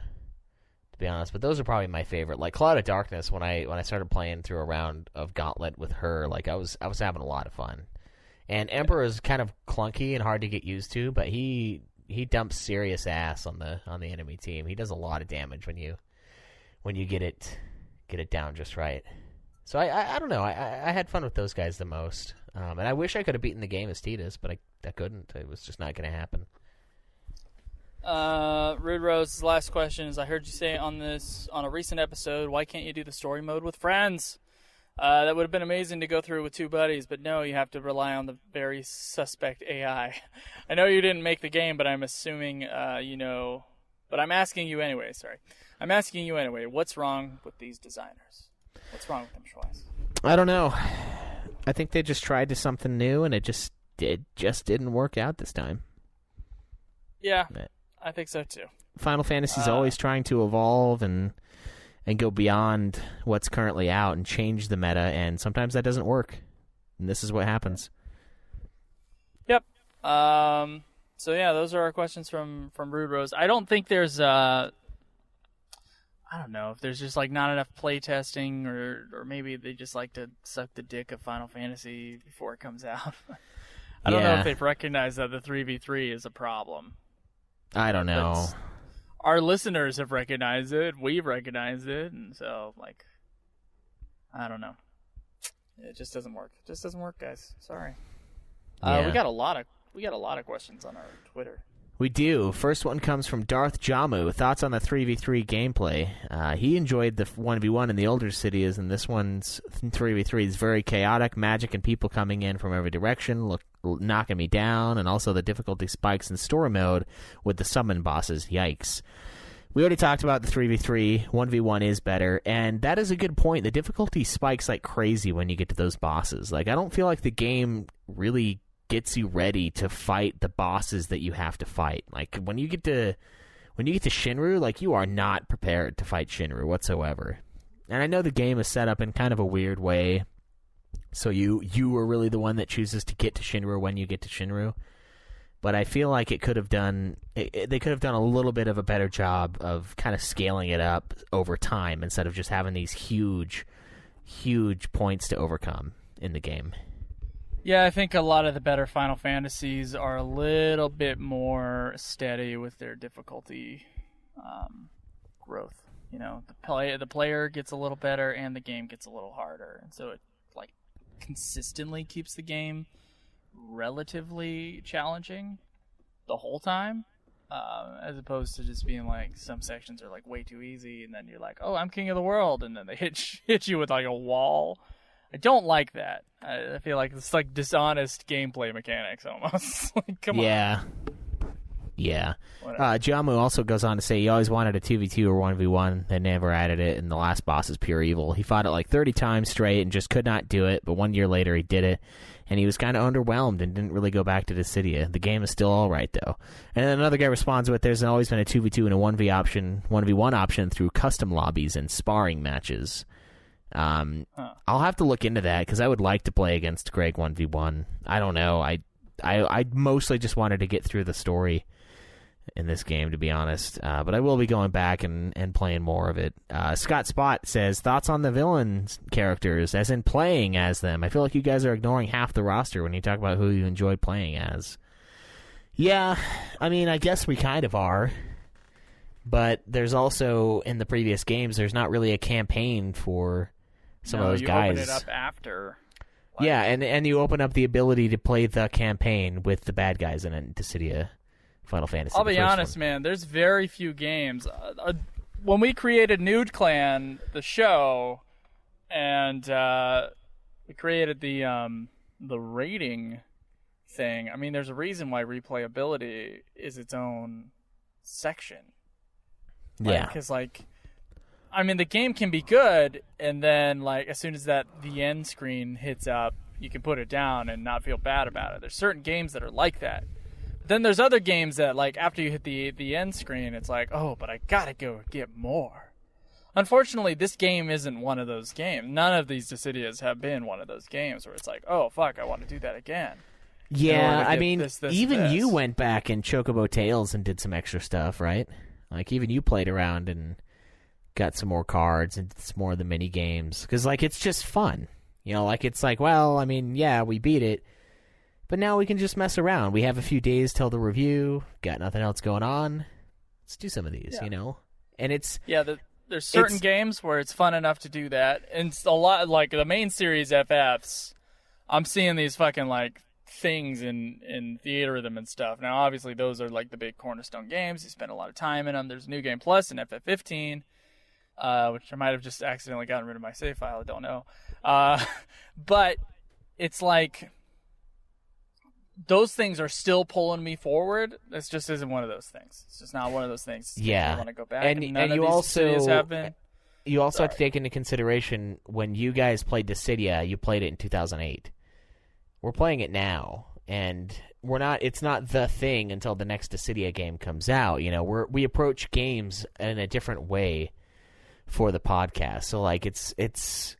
to be honest. But those are probably my favorite. Like Cloud of Darkness, when I started playing through a round of Gauntlet with her, like I was having a lot of fun. And Emperor is kind of clunky and hard to get used to, but he dumps serious ass on the enemy team. He does a lot of damage when you get it down just right. So I don't know. I had fun with those guys the most. And I wish I could have beaten the game as Tidus, but I couldn't. It was just not going to happen. Rude Rose's last question is, I heard you say on a recent episode, why can't you do the story mode with friends? That would have been amazing to go through with two buddies, but no, you have to rely on the very suspect AI. I know you didn't make the game, but I'm assuming but I'm asking you anyway, sorry. I'm asking you anyway, what's wrong with these designers? What's wrong with them, Schweiss? I don't know. I think they just tried to something new, and it just didn't work out this time. Yeah, I think so too. Final Fantasy's always trying to evolve and go beyond what's currently out and change the meta, and sometimes that doesn't work. and this is what happens. Yep. So yeah, those are our questions from Rude Rose. I don't think there's I don't know if there's just like not enough playtesting, or maybe they just like to suck the dick of Final Fantasy before it comes out. I don't know if they've recognized that the 3v3 is a problem. I don't know. But our listeners have recognized it. We've recognized it, and so like, I don't know. It just doesn't work. It just doesn't work, guys. Sorry. We got a lot of questions on our Twitter. We do. First one comes from Darth Jamu. Thoughts on the 3v3 gameplay? He enjoyed the 1v1 in the older cities, and this one's 3v3 is very chaotic. Magic and people coming in from every direction, knocking me down, and also the difficulty spikes in story mode with the summon bosses. Yikes. We already talked about the 3v3. 1v1 is better, and that is a good point. The difficulty spikes like crazy when you get to those bosses. Like, I don't feel like the game really gets you ready to fight the bosses that you have to fight. Like, when you get to Shinru, like, you are not prepared to fight Shinru whatsoever. And I know the game is set up in kind of a weird way, so you are really the one that chooses to get to Shinru when you get to Shinru. But I feel like they could have done a little bit of a better job of kind of scaling it up over time instead of just having these huge points to overcome in the game. Yeah, I think a lot of the better Final Fantasies are a little bit more steady with their difficulty growth. You know, the player gets a little better and the game gets a little harder, and so it like consistently keeps the game relatively challenging the whole time, as opposed to just being like some sections are like way too easy, and then you're like, oh, I'm king of the world, and then they hit you with like a wall. I don't like that. I feel like it's like dishonest gameplay mechanics almost. Like, come on. Yeah. Jamu also goes on to say he always wanted a 2v2 or 1v1. They never added it, and the last boss is pure evil. He fought it like 30 times straight and just could not do it, but 1 year later he did it, and he was kind of underwhelmed and didn't really go back to Dissidia. The game is still all right, though. And then another guy responds with, there's always been a 2v2 and a 1v1 option through custom lobbies and sparring matches. I'll have to look into that because I would like to play against Greg 1v1. I don't know. I mostly just wanted to get through the story in this game, to be honest. But I will be going back and playing more of it. Scott Spot says, thoughts on the villain characters, as in playing as them. I feel like you guys are ignoring half the roster when you talk about who you enjoyed playing as. Yeah, I mean, I guess we kind of are. But there's also, in the previous games, there's not really a campaign for some of those guys. You open it up after. Like, yeah, and you open up the ability to play the campaign with the bad guys in it, Dissidia Final Fantasy. I'll be honest, man. There's very few games. When we created Nude Clan, the show, and we created the rating thing, I mean, there's a reason why replayability is its own section. Yeah. Because, like, I mean, the game can be good, and then, like, as soon as the end screen hits up, you can put it down and not feel bad about it. There's certain games that are like that. But then there's other games that, like, after you hit the end screen, it's like, oh, but I gotta go get more. Unfortunately, this game isn't one of those games. None of these Dissidias have been one of those games where it's like, oh, fuck, I want to do that again. Yeah, I mean, even you went back in Chocobo Tales and did some extra stuff, right? Like, even you played around and got some more cards and some more of the mini games. Because, like, it's just fun. You know, like, it's like, well, I mean, yeah, we beat it. But now we can just mess around. We have a few days till the review. Got nothing else going on. Let's do some of these, you know? And it's... Yeah, there's certain games where it's fun enough to do that. And it's a lot, like, the main series FFs, I'm seeing these fucking, like, things in Theatrythym and stuff. Now, obviously, those are, like, the big cornerstone games. You spend a lot of time in them. There's New Game Plus and FF15, which I might have just accidentally gotten rid of my save file. I don't know. But it's like... those things are still pulling me forward. This just isn't one of those things. It's just not one of those things. Yeah. I want to go back. And you also have to take into consideration when you guys played Dissidia, you played it in 2008. We're playing it now, and we're not. It's not the thing until the next Dissidia game comes out. You know, we approach games in a different way for the podcast. So like it's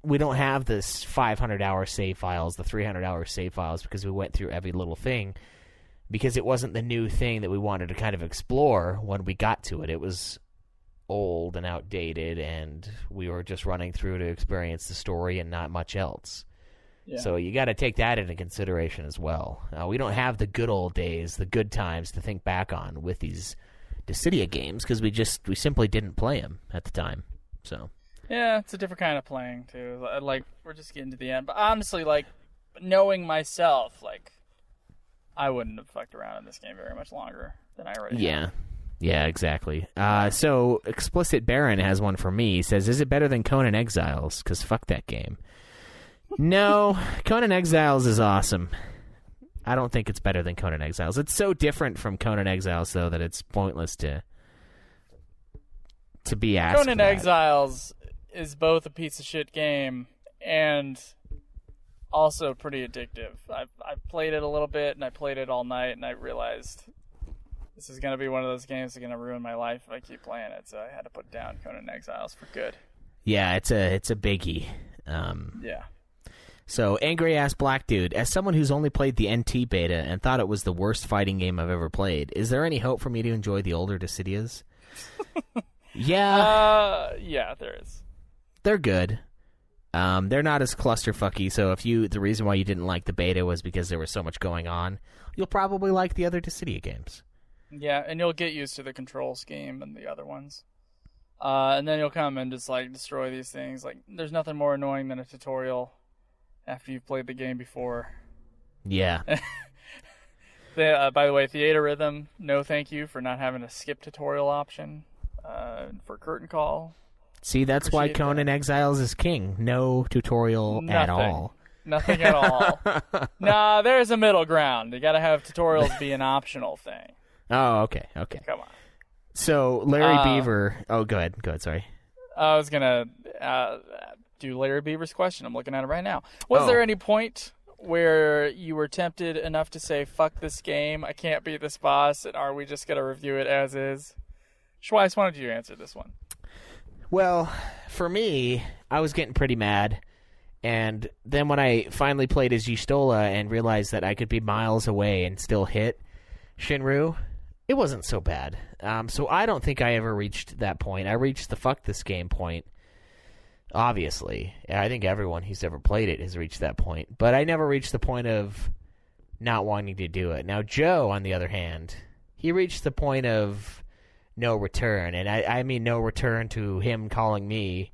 we don't have this 500-hour save files, the 300-hour save files, because we went through every little thing, because it wasn't the new thing that we wanted to kind of explore when we got to it. It was old and outdated, and we were just running through to experience the story and not much else. Yeah. So you got to take that into consideration as well. We don't have the good old days, the good times to think back on with these Dissidia games, because we simply didn't play them at the time. So yeah, it's a different kind of playing too. Like, we're just getting to the end, but honestly, like, knowing myself, like, I wouldn't have fucked around in this game very much longer than I already have. Yeah, exactly. So Explicit Baron has one for me. He says, is it better than Conan Exiles? Because fuck that game. No, Conan Exiles is awesome. I don't think it's better than Conan Exiles. It's so different from Conan Exiles, though, that it's pointless to be asked. Conan Exiles is both a piece of shit game and also pretty addictive. I've played it a little bit, and I played it all night, and I realized this is going to be one of those games that's going to ruin my life if I keep playing it, so I had to put down Conan Exiles for good. Yeah, it's a biggie. Yeah. So, Angry Ass Black Dude, as someone who's only played the NT beta and thought it was the worst fighting game I've ever played, is there any hope for me to enjoy the older Dissidias? Yeah, there is. They're good. They're not as clusterfucky, so the reason why you didn't like the beta was because there was so much going on, you'll probably like the other Dissidia games. Yeah, and you'll get used to the control scheme and the other ones. And then you'll come and just, like, destroy these things. Like, there's nothing more annoying than a tutorial after you've played the game before. Yeah. By the way, Theatrythym, no thank you for not having a skip tutorial option for Curtain Call. See, that's why Conan Exiles is king. No tutorial at all. Nothing at all. Nah, there's a middle ground. You gotta have tutorials be an optional thing. Oh, okay. Come on. So, Larry Beaver... Oh, go ahead, sorry. I was gonna do Larry Beaver's question. I'm looking at it right now. Was there any point where you were tempted enough to say, fuck this game, I can't beat this boss, and are we just gonna review it as is? Schweiss, why don't you answer this one? Well, for me, I was getting pretty mad, and then when I finally played as Y'shtola and realized that I could be miles away and still hit Shinru, it wasn't so bad. So I don't think I ever reached that point. I reached the fuck this game point, obviously. I think everyone who's ever played it has reached that point, but I never reached the point of not wanting to do it. Now, Joe, on the other hand, he reached the point of no return, and I mean no return to him calling me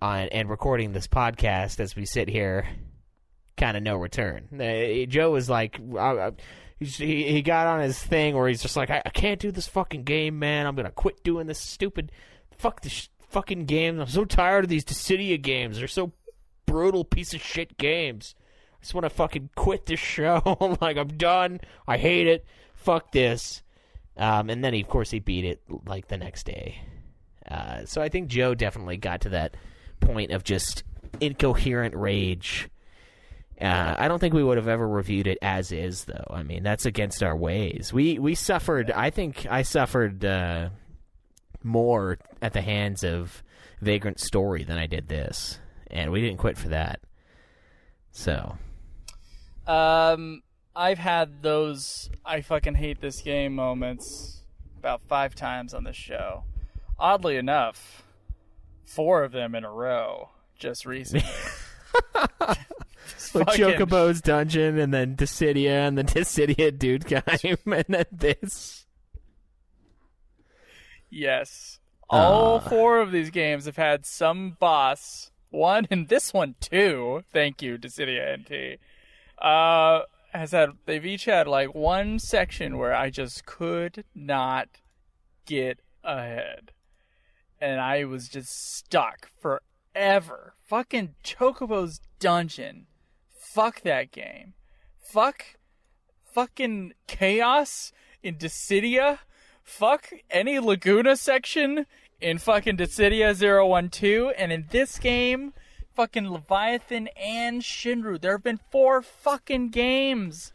on and recording this podcast as we sit here, kind of no return. Joe was like, he got on his thing where he's just like, I can't do this fucking game, man. I'm gonna quit doing this stupid, fuck this fucking games. I'm so tired of these Dissidia games. They're so brutal piece of shit games. I just want to fucking quit this show. Like, I'm done. I hate it. Fuck this. And then, of course, he beat it, like, the next day. So I think Joe definitely got to that point of just incoherent rage. I don't think we would have ever reviewed it as is, though. I mean, that's against our ways. We suffered, I think I suffered more at the hands of Vagrant Story than I did this. And we didn't quit for that. So. I've had those I fucking hate this game moments about 5 times on this show. Oddly enough, 4 of them in a row just recently. With Chocobo's Dungeon, and then Dissidia, and the Dissidia Dude Game, and then this. Yes. All 4 of these games have had some boss. One, and this one too. Thank you, Dissidia NT. They've each had like one section where I just could not get ahead. And I was just stuck forever. Fucking Chocobo's Dungeon. Fuck that game. Fuck fucking chaos in Dissidia. Fuck any Laguna section in fucking Dissidia 012. And in this game, fucking Leviathan and Shinru. There have been 4 fucking games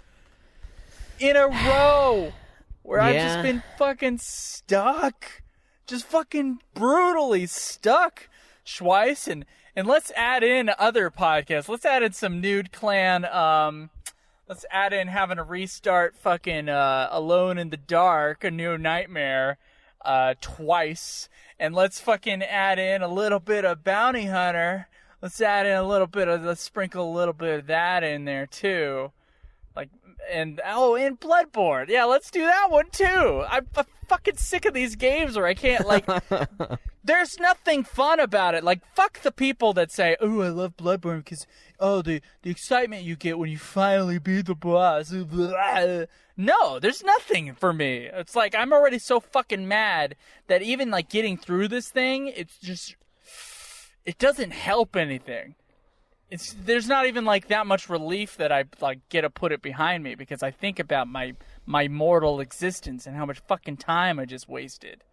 in a row where I've just been fucking stuck. Just fucking brutally stuck. Schweiss And let's add in other podcasts. Let's add in some Nude Clan. Let's add in having to restart fucking Alone in the Dark, A New Nightmare, twice. And let's fucking add in a little bit of Bounty Hunter. Let's sprinkle a little bit of that in there too. And Bloodborne. Yeah, let's do that one too. I'm fucking sick of these games where I can't, there's nothing fun about it. Fuck the people that say, oh, I love Bloodborne because, the excitement you get when you finally beat the boss. No, there's nothing for me. It's I'm already so fucking mad that even, getting through this thing, it's just, it doesn't help anything. There's not even that much relief that I get to put it behind me because I think about my mortal existence and how much fucking time I just wasted.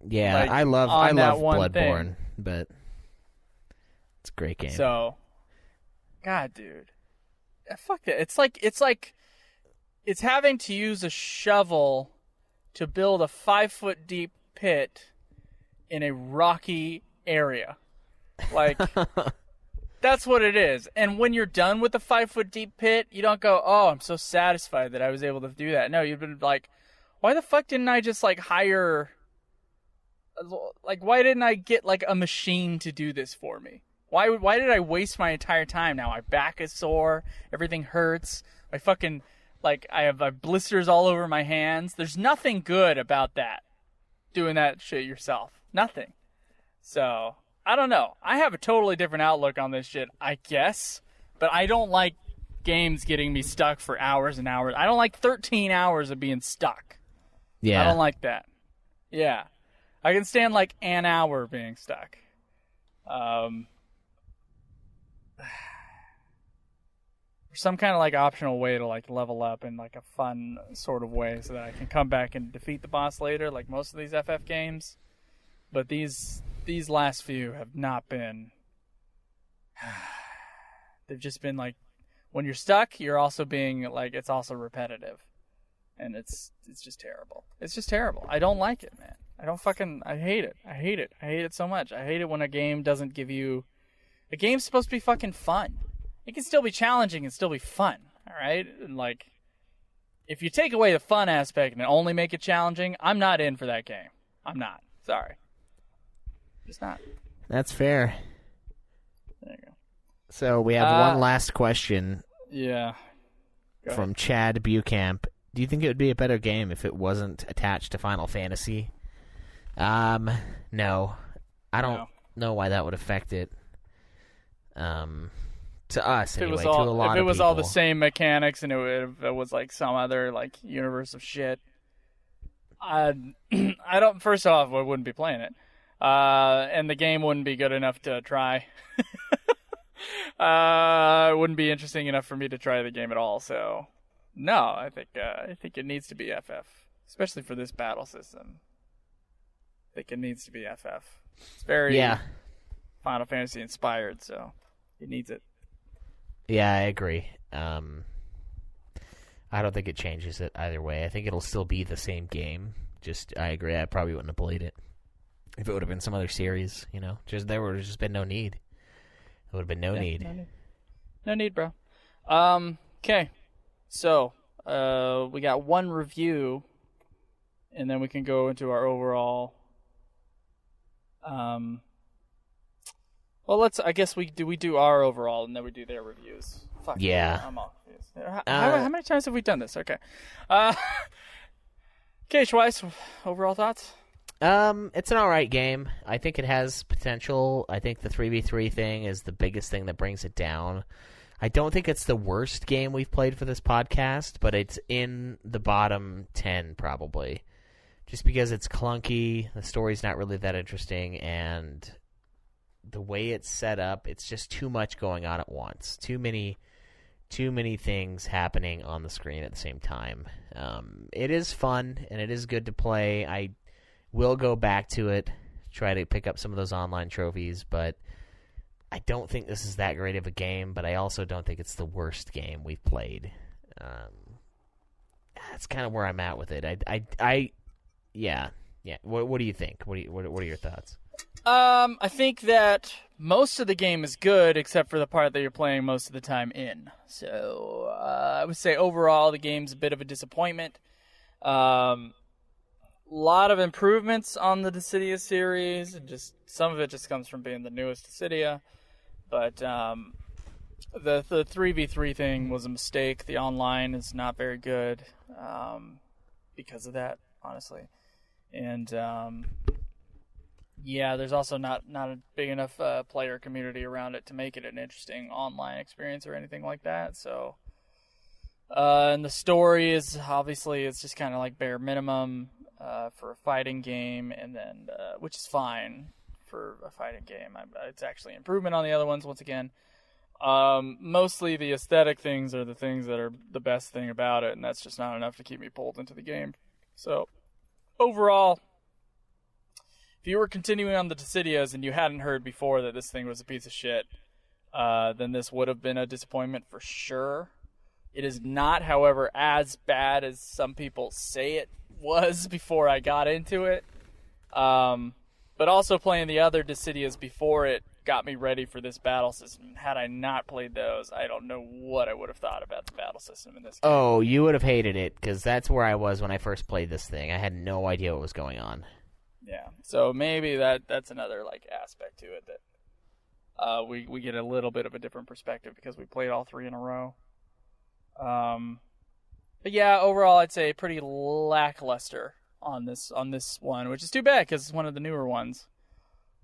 Yeah, I love Bloodborne, but it's a great game. So, God, dude, fuck that. It's having to use a shovel to build a 5-foot deep pit in a rocky area, That's what it is. And when you're done with the 5-foot deep pit, you don't go, oh, I'm so satisfied that I was able to do that. No, you've been why the fuck didn't I just hire, why didn't I get a machine to do this for me? Why did I waste my entire time? Now my back is sore, everything hurts, my fucking, I have blisters all over my hands. There's nothing good about that, doing that shit yourself. Nothing. So, I don't know. I have a totally different outlook on this shit, I guess. But I don't like games getting me stuck for hours and hours. I don't like 13 hours of being stuck. Yeah. I don't like that. Yeah. I can stand an hour being stuck. Some kind of optional way to level up in a fun sort of way so that I can come back and defeat the boss later like most of these FF games. But these last few have not been. They've just been when you're stuck, you're also being it's also repetitive, and it's just terrible. It's just terrible. I don't like it, man. I hate it. I hate it so much. I hate it when a game doesn't give you. A game's supposed to be fucking fun. It can still be challenging and still be fun. All right, and if you take away the fun aspect and only make it challenging, I'm not in for that game. I'm not. Sorry. Just not. That's fair. There you go. So we have one last question. Yeah. From Chad Bucamp. Do you think it would be a better game if it wasn't attached to Final Fantasy? No. I don't know why that would affect it. To us, anyway. To a lot of people. If it was all the same mechanics and it was some other universe of shit, I don't. First off, I wouldn't be playing it. And the game wouldn't be good enough to try. It wouldn't be interesting enough for me to try the game at all. So, no, I think it needs to be FF, especially for this battle system. I think it needs to be FF. It's very Final Fantasy inspired, so it needs it. Yeah, I agree. I don't think it changes it either way. I think it'll still be the same game. I agree. I probably wouldn't have played it. If it would have been some other series, there would have just been no need. There would have been no need. No need, bro. Okay. So, we got one review, and then we can go into our overall. Well, I guess we do our overall, and then we do their reviews. Fuck yeah. I'm off. How many times have we done this? Okay. Okay, Schweiss, overall thoughts? It's an alright game. I think it has potential. I think the 3v3 thing is the biggest thing that brings it down. I don't think it's the worst game we've played for this podcast, but it's in the bottom 10 probably. Just because it's clunky, the story's not really that interesting, and the way it's set up, it's just too much going on at once. Too many things happening on the screen at the same time. It is fun, and it is good to play. I will go back to it, try to pick up some of those online trophies, but I don't think this is that great of a game, but I also don't think it's the worst game we've played. That's kind of where I'm at with it. Yeah. What do you think? What are your thoughts? I think that most of the game is good, except for the part that you're playing most of the time in. So I would say overall the game's a bit of a disappointment. Lot of improvements on the Dissidia series, and just some of it just comes from being the newest Dissidia. But the 3v3 thing was a mistake. The online is not very good because of that, honestly. And yeah, there's also not a big enough player community around it to make it an interesting online experience or anything like that. So, and the story is obviously it's just kind of like bare minimum for a fighting game, and then which is fine for a fighting game. It's actually improvement on the other ones once again. Mostly the aesthetic things are the things that are the best thing about it, and that's just not enough to keep me pulled into the game. So, overall, if you were continuing on the Dissidias and you hadn't heard before that this thing was a piece of shit, then this would have been a disappointment for sure. It is not, however, as bad as some people say it was before I got into it. But also playing the other Dissidias before it got me ready for this battle system. Had I not played those, I don't know what I would have thought about the battle system in this game. Oh, you would have hated it, because that's where I was when I first played this thing. I had no idea what was going on. Yeah, so maybe that's another like aspect to it that we get a little bit of a different perspective because we played all three in a row. But yeah, overall I'd say pretty lackluster on this one, which is too bad because it's one of the newer ones.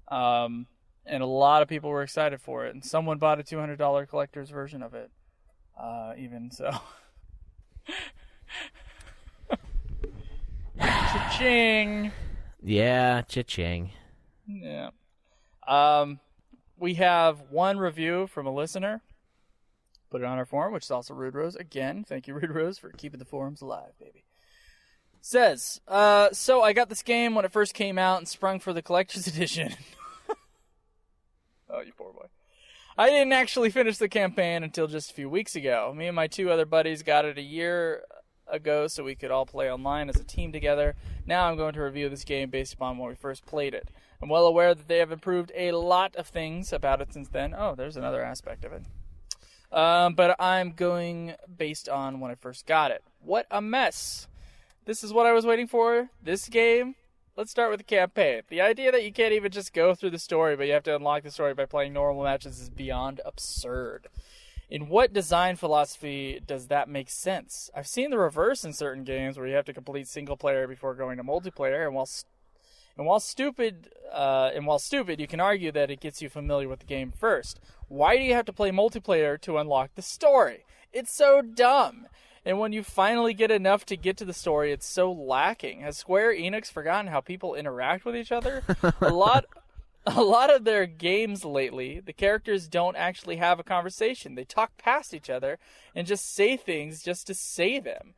And a lot of people were excited for it, and someone bought a $200 collector's version of it. Even so. Cha-ching! Yeah, cha-ching. Yeah. We have one review from a listener. Put it on our forum, which is also Rude Rose. Again, thank you, Rude Rose, for keeping the forums alive, baby. Says, so I got this game when it first came out and sprung for the collector's edition. Oh, you poor boy. I didn't actually finish the campaign until just a few weeks ago. Me and my two other buddies got it a year ago so we could all play online as a team together. Now I'm going to review this game based upon when we first played it. I'm well aware that they have improved a lot of things about it since then. Oh, there's another aspect of it. But I'm going based on when I first got it. What a mess. This is what I was waiting for. This game. Let's start with the campaign. The idea that you can't even just go through the story, but you have to unlock the story by playing normal matches is beyond absurd. In what design philosophy does that make sense? I've seen the reverse in certain games where you have to complete single player before going to multiplayer, and while stupid, you can argue that it gets you familiar with the game first. Why do you have to play multiplayer to unlock the story? It's so dumb. And when you finally get enough to get to the story, it's so lacking. Has Square Enix forgotten how people interact with each other? A lot of their games lately, the characters don't actually have a conversation. They talk past each other and just say things just to say them.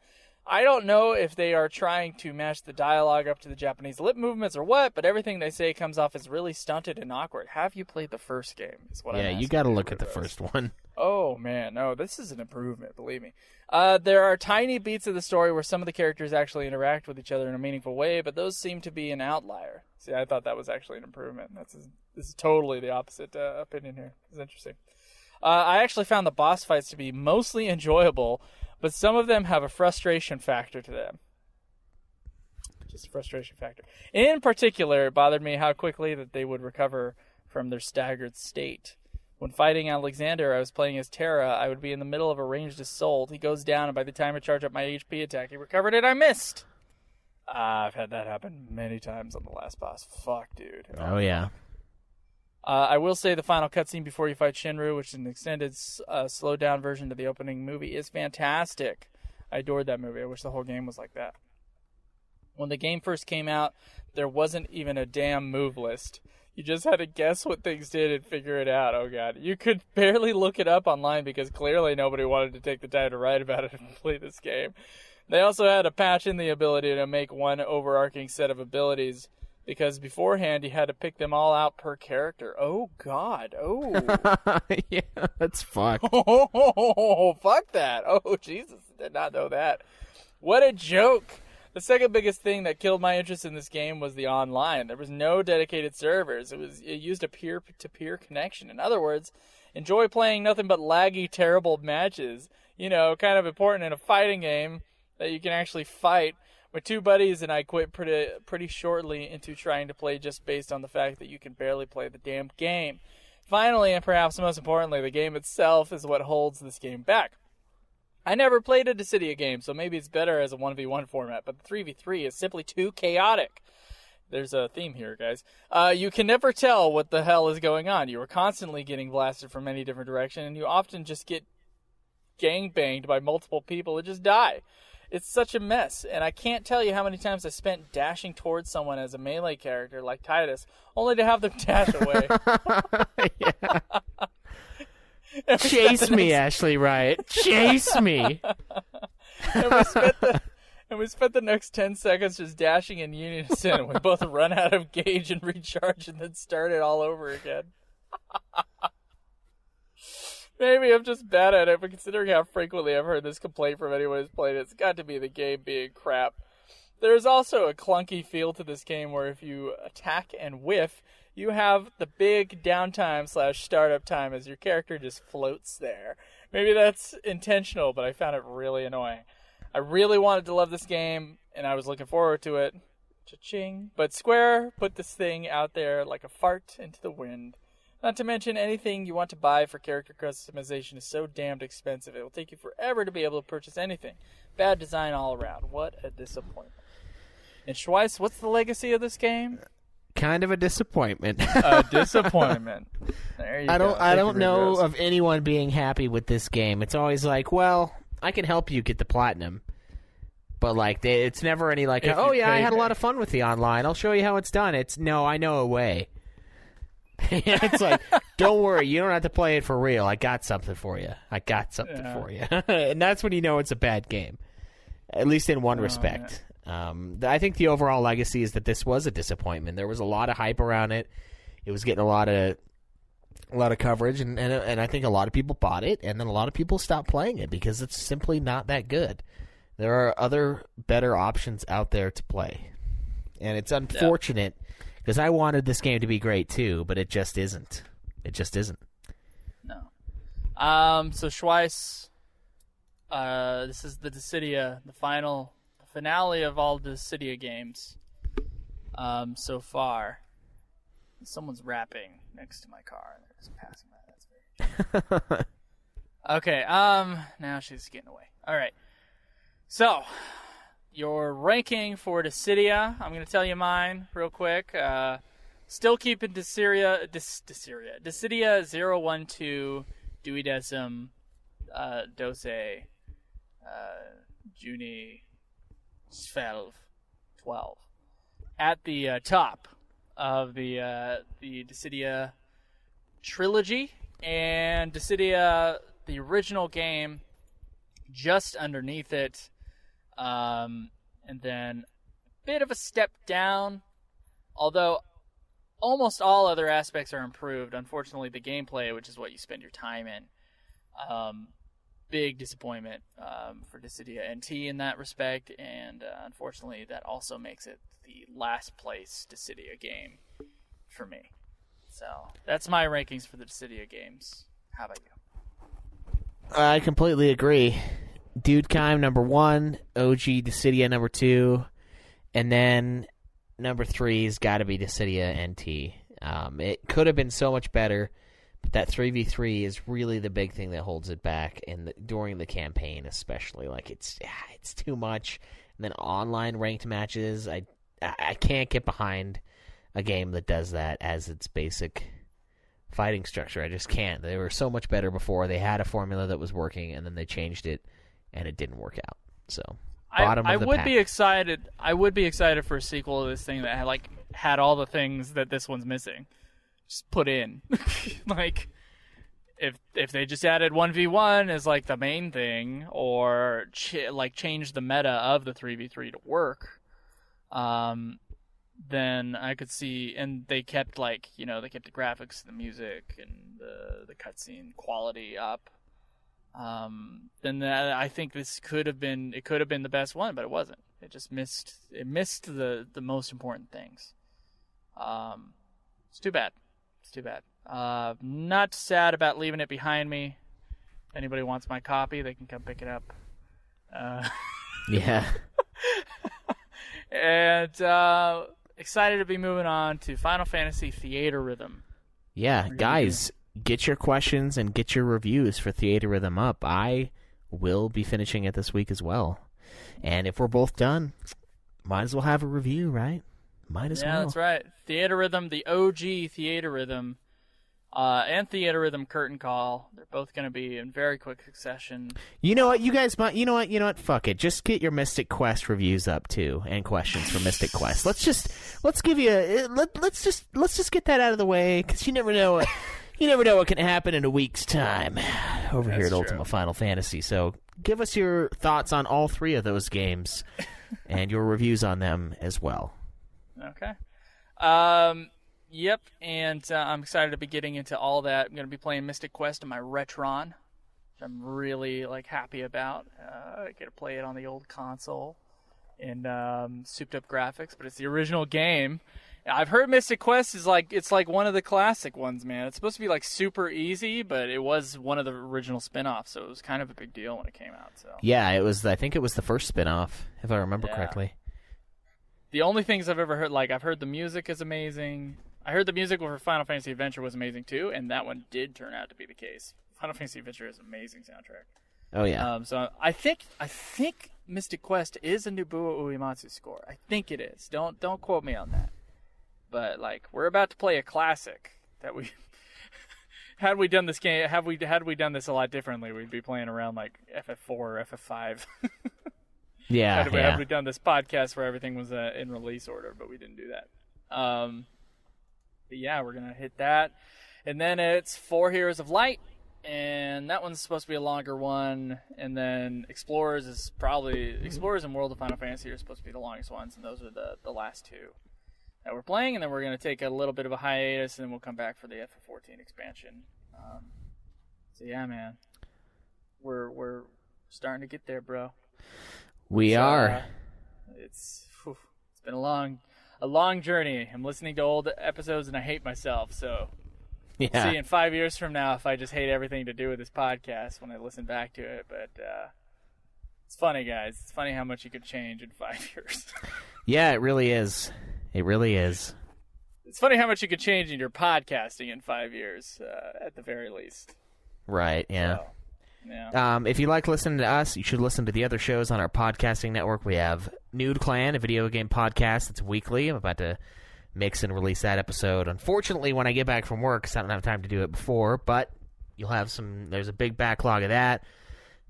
I don't know if they are trying to match the dialogue up to the Japanese lip movements or what, but everything they say comes off as really stunted and awkward. Have you played the first game? Is what I'm asking. You got to look at the first one. Oh, man. No, this is an improvement, believe me. There are tiny beats of the story where some of the characters actually interact with each other in a meaningful way, but those seem to be an outlier. See, I thought that was actually an improvement. This is totally the opposite opinion here. It's interesting. I actually found the boss fights to be mostly enjoyable, but some of them have a frustration factor to them. Just a frustration factor. In particular, it bothered me how quickly that they would recover from their staggered state. When fighting Alexander, I was playing as Terra. I would be in the middle of a ranged assault. He goes down, and by the time I charge up my HP attack, he recovered it. I missed. I've had that happen many times on the last boss. Fuck, dude. Oh yeah. I will say the final cutscene before you fight Shinru, which is an extended, slowed-down version of the opening movie, is fantastic. I adored that movie. I wish the whole game was like that. When the game first came out, there wasn't even a damn move list. You just had to guess what things did and figure it out. Oh, God. You could barely look it up online because clearly nobody wanted to take the time to write about it and play this game. They also had to patch in the ability to make one overarching set of abilities because beforehand you had to pick them all out per character. Oh, God. Oh. Yeah, that's fucked. Oh, fuck that. Oh, Jesus. Did not know that. What a joke. The second biggest thing that killed my interest in this game was the online. There was no dedicated servers. It used a peer-to-peer connection. In other words, enjoy playing nothing but laggy, terrible matches. Kind of important in a fighting game that you can actually fight. My two buddies and I quit pretty shortly into trying to play just based on the fact that you can barely play the damn game. Finally, and perhaps most importantly, the game itself is what holds this game back. I never played a Dissidia game, so maybe it's better as a 1v1 format, but the 3v3 is simply too chaotic. There's a theme here, guys. You can never tell what the hell is going on. You are constantly getting blasted from many different directions, and you often just get gangbanged by multiple people and just die. It's such a mess, and I can't tell you how many times I spent dashing towards someone as a melee character like Titus, only to have them dash away. Chase me, Ashley Wright. Chase me. And we spent the next 10 seconds just dashing in unison, and we both run out of gauge and recharge and then start it all over again. Maybe I'm just bad at it, but considering how frequently I've heard this complaint from anyone who's played it, it's got to be the game being crap. There's also a clunky feel to this game where if you attack and whiff, you have the big downtime / startup time as your character just floats there. Maybe that's intentional, but I found it really annoying. I really wanted to love this game, and I was looking forward to it. Cha-ching. But Square put this thing out there like a fart into the wind. Not to mention, anything you want to buy for character customization is so damned expensive. It will take you forever to be able to purchase anything. Bad design all around. What a disappointment. And Schweiss, what's the legacy of this game? Kind of a disappointment. A disappointment. There you go. I don't know of anyone being happy with this game. It's always like, well, I can help you get the platinum. But it's never any I had a lot of fun with the online. I'll show you how it's done. It's, no, I know a way. It's like, don't worry, you don't have to play it for real. I got something for you. For you. And that's when you know it's a bad game. At least in one respect. I think the overall legacy is that this was a disappointment. There was a lot of hype around it. It was getting a lot of coverage, and I think a lot of people bought it, and then a lot of people stopped playing it because it's simply not that good. There are other better options out there to play, and it's unfortunate because I wanted this game to be great too, but it just isn't. It just isn't. No. So Schweiss, this is the Dissidia, the finale of all the Dissidia games so far. Someone's rapping next to my car. They're just passing by. That's very okay, now she's getting away. All right. So, your ranking for Dissidia. I'm going to tell you mine real quick. Still keeping Dissidia 012, Duodecim, Dose, Juni, 12 at the top of the Dissidia trilogy, and Dissidia, the original game, just underneath it, and then a bit of a step down, although almost all other aspects are improved. Unfortunately, the gameplay, which is what you spend your time in, big disappointment for Dissidia NT in that respect, and unfortunately that also makes it the last place Dissidia game for me. So that's my rankings for the Dissidia games. How about you? I completely agree. Dudekheim number 1, OG Dissidia number 2, and then number 3's got to be Dissidia NT. It could have been so much better, but that 3v3 is really the big thing that holds it back, and during the campaign especially. It's too much. And then online ranked matches, I can't get behind a game that does that as its basic fighting structure. I just can't. They were so much better before. They had a formula that was working, and then they changed it, and it didn't work out. So, bottom of the pack. Be excited. I would be excited for a sequel to this thing that had all the things that this one's missing. Just put in. If they just added 1v1 as the main thing, or change the meta of the 3v3 to work, then I could see, and they kept they kept the graphics, the music, and the cutscene quality up. Then I think this could have been the best one, but it wasn't. It just missed the most important things. It's too bad. Not sad about leaving it behind me. If anybody wants my copy, they can come pick it up. Yeah. And excited to be moving on to Final Fantasy Theatrythym. Yeah, guys, get your questions and get your reviews for Theatrythym up. I will be finishing it this week as well. And if we're both done, might as well have a review, right? Might as well. Yeah, that's right. Theatrythym, the OG Theatrythym, and Theatrythym Curtain Call. They're both going to be in very quick succession. You know what, you guys might. You know what? Fuck it. Just get your Mystic Quest reviews up too, and questions for Mystic Quest. Let's just get that out of the way, because you never know. You never know what can happen in a week's time over here at Ultima Final Fantasy. So give us your thoughts on all three of those games and your reviews on them as well. Okay. Yep, and I'm excited to be getting into all that. I'm going to be playing Mystic Quest on my Retron, which I'm really happy about. I get to play it on the old console in souped-up graphics, but it's the original game. I've heard Mystic Quest is it's like one of the classic ones, man. It's supposed to be super easy, but it was one of the original spin-offs, so it was kind of a big deal when it came out. So yeah, it was. I think it was the first spin-off, if I remember correctly. The only things I've ever heard, I've heard the music is amazing. I heard the music for Final Fantasy Adventure was amazing too, and that one did turn out to be the case. Final Fantasy Adventure is an amazing soundtrack. Oh yeah. So I think Mystic Quest is a Nobuo Uematsu score. I think it is. Don't quote me on that. But we're about to play a classic that we had we done this game had we done this a lot differently, we'd be playing around FF4 or FF5. Yeah. Had we done this podcast where everything was in release order, but we didn't do that. But yeah, we're gonna hit that, and then it's 4 Heroes of Light, and that one's supposed to be a longer one. And then Explorers and World of Final Fantasy are supposed to be the longest ones, and those are the last two that we're playing. And then we're gonna take a little bit of a hiatus, and then we'll come back for the FF14 expansion. So yeah, man, we're starting to get there, bro. We are. It's been a long journey. I'm listening to old episodes and I hate myself. So we'll see in 5 years from now if I just hate everything to do with this podcast when I listen back to it. But it's funny, guys. It's funny how much you could change in 5 years. Yeah, it really is. It really is. It's funny how much you could change in your podcasting in 5 years, at the very least. Right. Yeah. So, yeah. If you like listening to us, you should listen to the other shows on our podcasting network. We have Nude Clan, a video game podcast that's weekly. I'm about to mix and release that episode. Unfortunately, when I get back from work, because I don't have time to do it before, but you'll have there's a big backlog of that.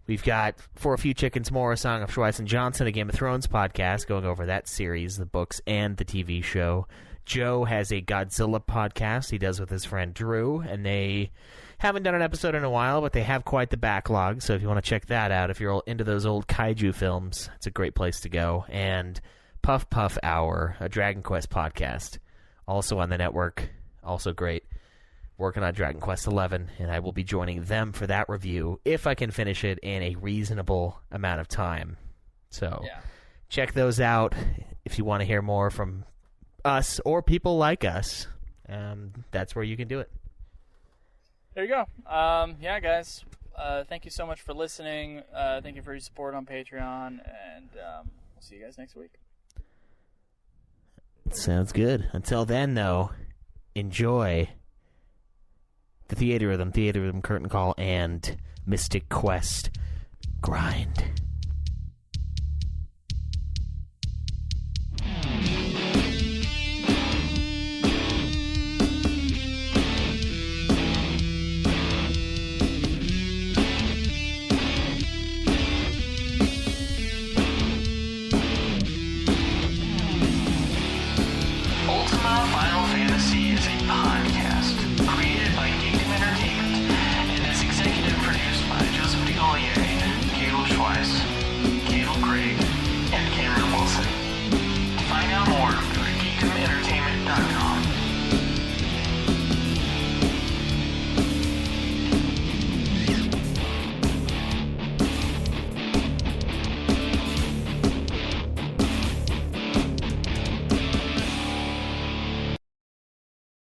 We've got For a Few Chickens More, a Song of Schweiss and Johnson, a Game of Thrones podcast, going over that series, the books and the TV show. Joe has a Godzilla podcast he does with his friend Drew, and they haven't done an episode in a while, but they have quite the backlog, so if you want to check that out, if you're into those old kaiju films, it's a great place to go. And Puff Puff Hour, a Dragon Quest podcast, also on the network, also great, working on Dragon Quest XI, and I will be joining them for that review if I can finish it in a reasonable amount of time. So check those out if you want to hear more from us or people like us. That's where you can do it. There you go. Yeah, guys. Thank you so much for listening. Thank you for your support on Patreon, and we'll see you guys next week. Sounds good. Until then, though, enjoy the Theatrythym Curtain Call, and Mystic Quest. Grind.